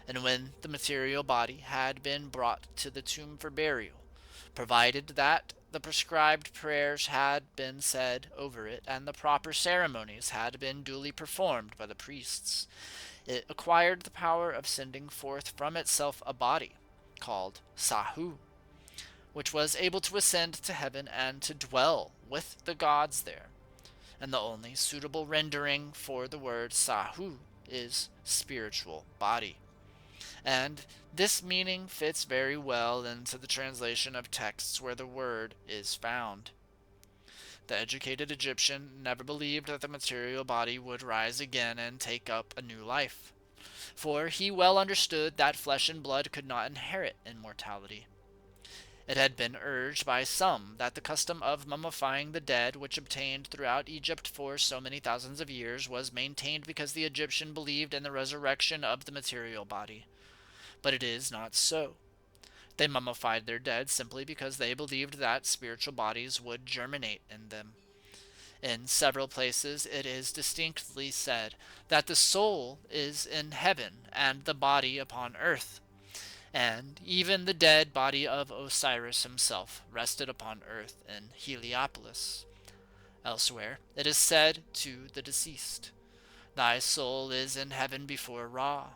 and when the material body had been brought to the tomb for burial, provided that the prescribed prayers had been said over it and the proper ceremonies had been duly performed by the priests, it acquired the power of sending forth from itself a body, called Sahu, which was able to ascend to heaven and to dwell with the gods there. And the only suitable rendering for the word Sahu is spiritual body. And this meaning fits very well into the translation of texts where the word is found. The educated Egyptian never believed that the material body would rise again and take up a new life, for he well understood that flesh and blood could not inherit immortality. It had been urged by some that the custom of mummifying the dead, which obtained throughout Egypt for so many thousands of years, was maintained because the Egyptian believed in the resurrection of the material body. But it is not so. They mummified their dead simply because they believed that spiritual bodies would germinate in them. In several places it is distinctly said that the soul is in heaven and the body upon earth, and even the dead body of Osiris himself rested upon earth in Heliopolis. Elsewhere it is said to the deceased, "Thy soul is in heaven before Ra.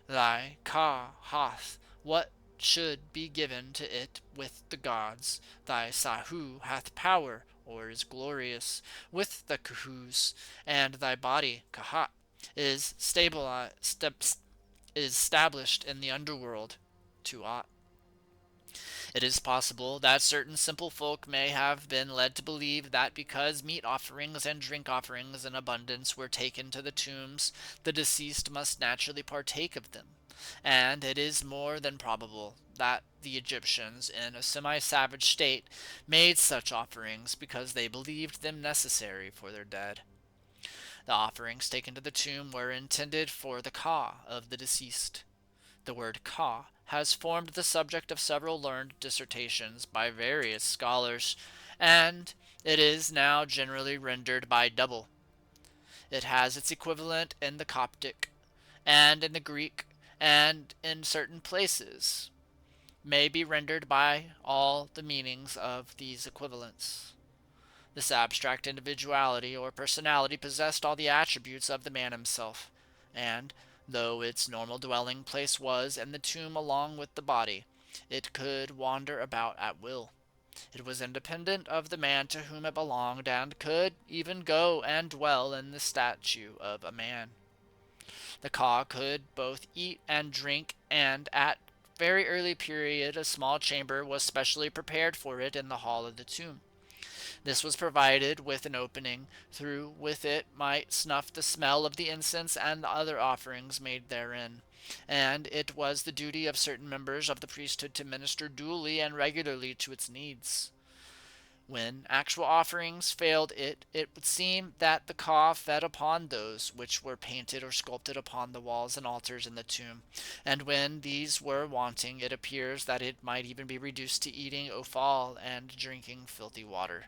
Thy Ka hath what should be given to it with the gods. Thy Sahu hath power, or is glorious, with the Khus, and thy body, Kahat, is established in the underworld, Tuat." It is possible that certain simple folk may have been led to believe that because meat offerings and drink offerings in abundance were taken to the tombs, the deceased must naturally partake of them, and it is more than probable that the Egyptians, in a semi-savage state, made such offerings because they believed them necessary for their dead. The offerings taken to the tomb were intended for the Ka of the deceased. The word Ka has formed the subject of several learned dissertations by various scholars, and it is now generally rendered by double. It has its equivalent in the Coptic, and in the Greek, and in certain places may be rendered by all the meanings of these equivalents. This abstract individuality or personality possessed all the attributes of the man himself, and though its normal dwelling place was in the tomb along with the body, it could wander about at will. It was independent of the man to whom it belonged, and could even go and dwell in the statue of a man. The Ka could both eat and drink, and at very early period a small chamber was specially prepared for it in the hall of the tomb. This was provided with an opening, through with it might snuff the smell of the incense and the other offerings made therein, and it was the duty of certain members of the priesthood to minister duly and regularly to its needs. When actual offerings failed it would seem that the Ka fed upon those which were painted or sculpted upon the walls and altars in the tomb, and when these were wanting, it appears that it might even be reduced to eating offal and drinking filthy water.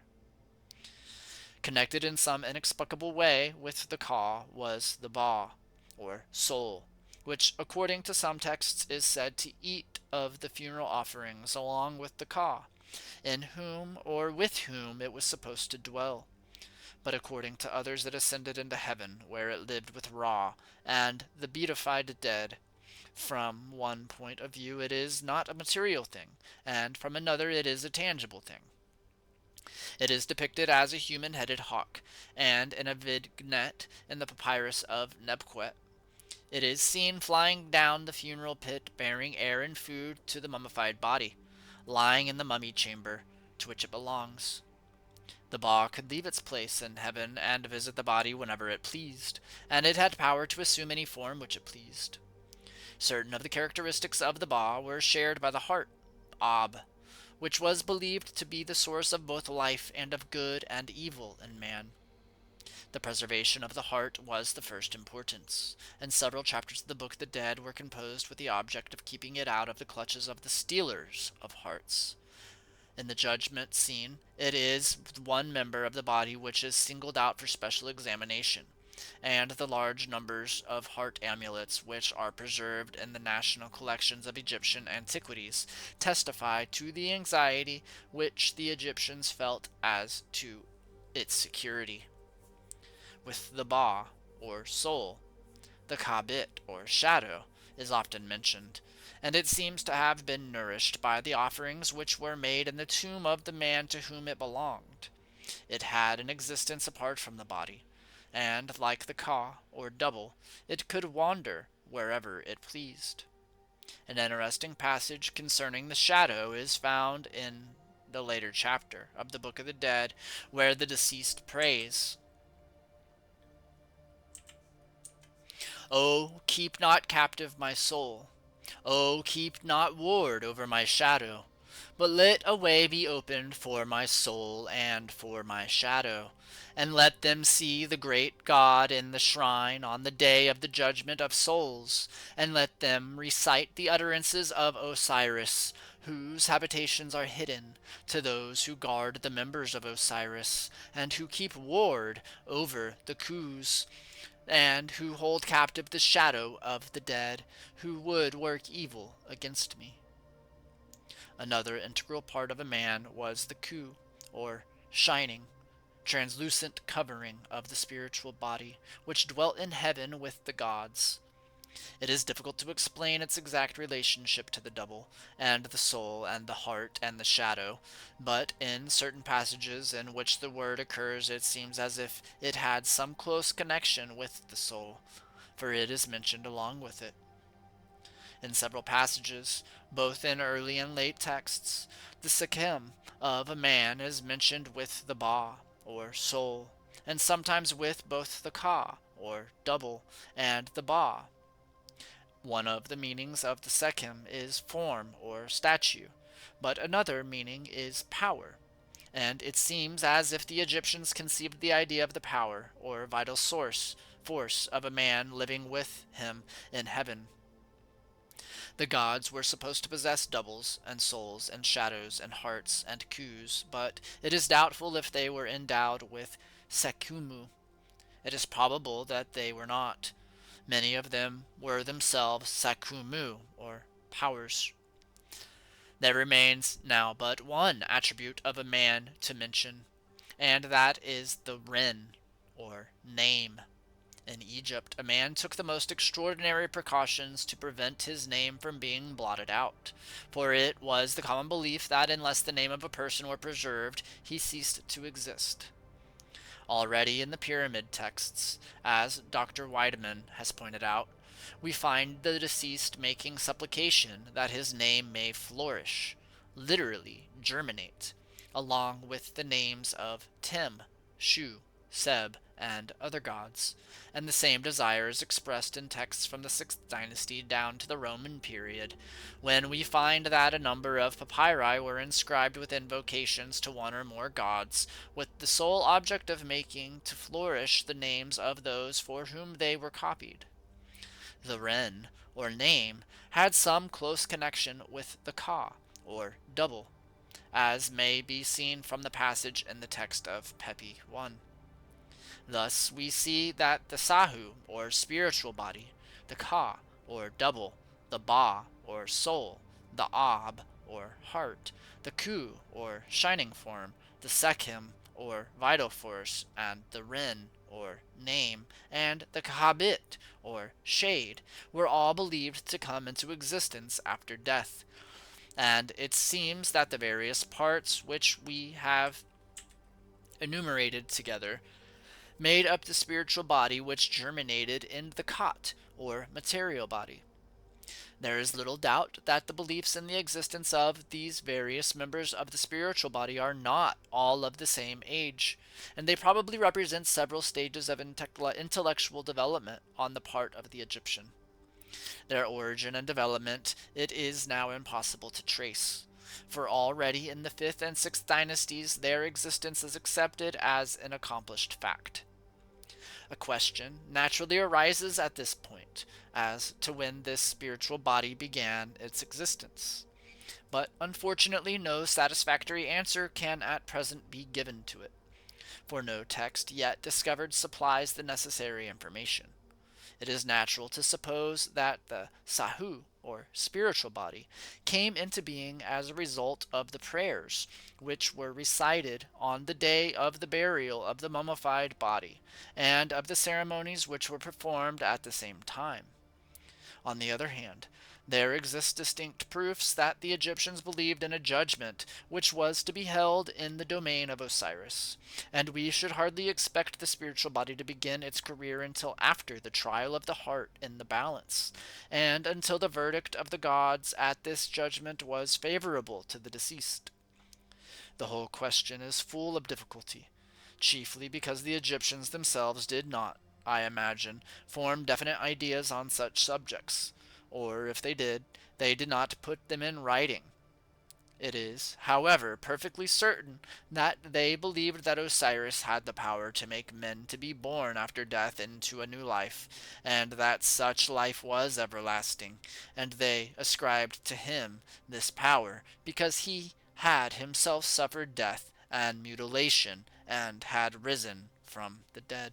Connected in some inexplicable way with the Ka was the Ba, or soul, which according to some texts is said to eat of the funeral offerings along with the Ka, in whom or with whom it was supposed to dwell. But according to others it ascended into heaven, where it lived with Ra and the beatified dead. From one point of view it is not a material thing, and from another it is a tangible thing. It is depicted as a human-headed hawk, and in a vignette in the papyrus of Nebqet, It is seen flying down the funeral pit bearing air and food to the mummified body, lying in the mummy chamber to which it belongs. The Ba could leave its place in heaven and visit the body whenever it pleased, and it had power to assume any form which it pleased. Certain of the characteristics of the Ba were shared by the heart, Ab, which was believed to be the source of both life and of good and evil in man. The preservation of the heart was the first importance, and several chapters of the Book of the Dead were composed with the object of keeping it out of the clutches of the stealers of hearts. In the judgment scene, it is one member of the body which is singled out for special examination, and the large numbers of heart amulets which are preserved in the national collections of Egyptian antiquities testify to the anxiety which the Egyptians felt as to its security. With the Ba, or soul, the Kabit, or shadow, is often mentioned, and it seems to have been nourished by the offerings which were made in the tomb of the man to whom it belonged. It had an existence apart from the body, and, like the Ka, or double, it could wander wherever it pleased. An interesting passage concerning the shadow is found in the later chapter of the Book of the Dead, where the deceased prays, "O keep not captive my soul. O keep not ward over my shadow. But let a way be opened for my soul and for my shadow. And let them see the great God in the shrine on the day of the judgment of souls. And let them recite the utterances of Osiris, whose habitations are hidden, to those who guard the members of Osiris, and who keep ward over the Khus, and who hold captive the shadow of the dead, who would work evil against me." Another integral part of a man was the Khu, or shining, translucent covering of the spiritual body, which dwelt in heaven with the gods. It is difficult to explain its exact relationship to the double, and the soul, and the heart, and the shadow, but in certain passages in which the word occurs it seems as if it had some close connection with the soul, for it is mentioned along with it. In several passages, both in early and late texts, the Sekhem of a man is mentioned with the Ba, or soul, and sometimes with both the Ka, or double, and the Ba. One of the meanings of the Sekhem is form or statue, but another meaning is power, and it seems as if the Egyptians conceived the idea of the power or vital force of a man living with him in heaven. The gods were supposed to possess doubles and souls and shadows and hearts and Khus, but it is doubtful if they were endowed with Sekumu. It is probable that they were not. Many of them were themselves Sakumu, or powers. There remains now but one attribute of a man to mention, and that is the Ren, or name. In Egypt, a man took the most extraordinary precautions to prevent his name from being blotted out, for it was the common belief that unless the name of a person were preserved, he ceased to exist. Already in the pyramid texts, as Dr. Weidemann has pointed out, we find the deceased making supplication that his name may flourish, literally germinate, along with the names of Tem, Shu, Seb, and other gods, and the same desire is expressed in texts from the 6th dynasty down to the Roman period, when we find that a number of papyri were inscribed with invocations to one or more gods, with the sole object of making to flourish the names of those for whom they were copied. The Ren, or name, had some close connection with the Ka, or double, as may be seen from the passage in the text of Pepi 1. Thus we see that the Sahu, or spiritual body, the Ka, or double, the Ba, or soul, the Ab, or heart, the Khu, or shining form, the Sekhem, or vital force, and the Ren, or name, and the Kahabit, or shade, were all believed to come into existence after death. And it seems that the various parts which we have enumerated together made up the spiritual body which germinated in the Khat, or material body. There is little doubt that the beliefs in the existence of these various members of the spiritual body are not all of the same age, and they probably represent several stages of intellectual development on the part of the Egyptian. Their origin and development it is now impossible to trace, for already in the 5th and 6th dynasties their existence is accepted as an accomplished fact. A question naturally arises at this point as to when this spiritual body began its existence, but unfortunately no satisfactory answer can at present be given to it, for no text yet discovered supplies the necessary information. It is natural to suppose that the Sahu, or spiritual body, came into being as a result of the prayers which were recited on the day of the burial of the mummified body, and of the ceremonies which were performed at the same time. On the other hand, there exist distinct proofs that the Egyptians believed in a judgment which was to be held in the domain of Osiris, and we should hardly expect the spiritual body to begin its career until after the trial of the heart in the balance, and until the verdict of the gods at this judgment was favorable to the deceased. The whole question is full of difficulty, chiefly because the Egyptians themselves did not, I imagine, form definite ideas on such subjects, or if they did not put them in writing. It is, however, perfectly certain that they believed that Osiris had the power to make men to be born after death into a new life, and that such life was everlasting, and they ascribed to him this power because he had himself suffered death and mutilation and had risen from the dead.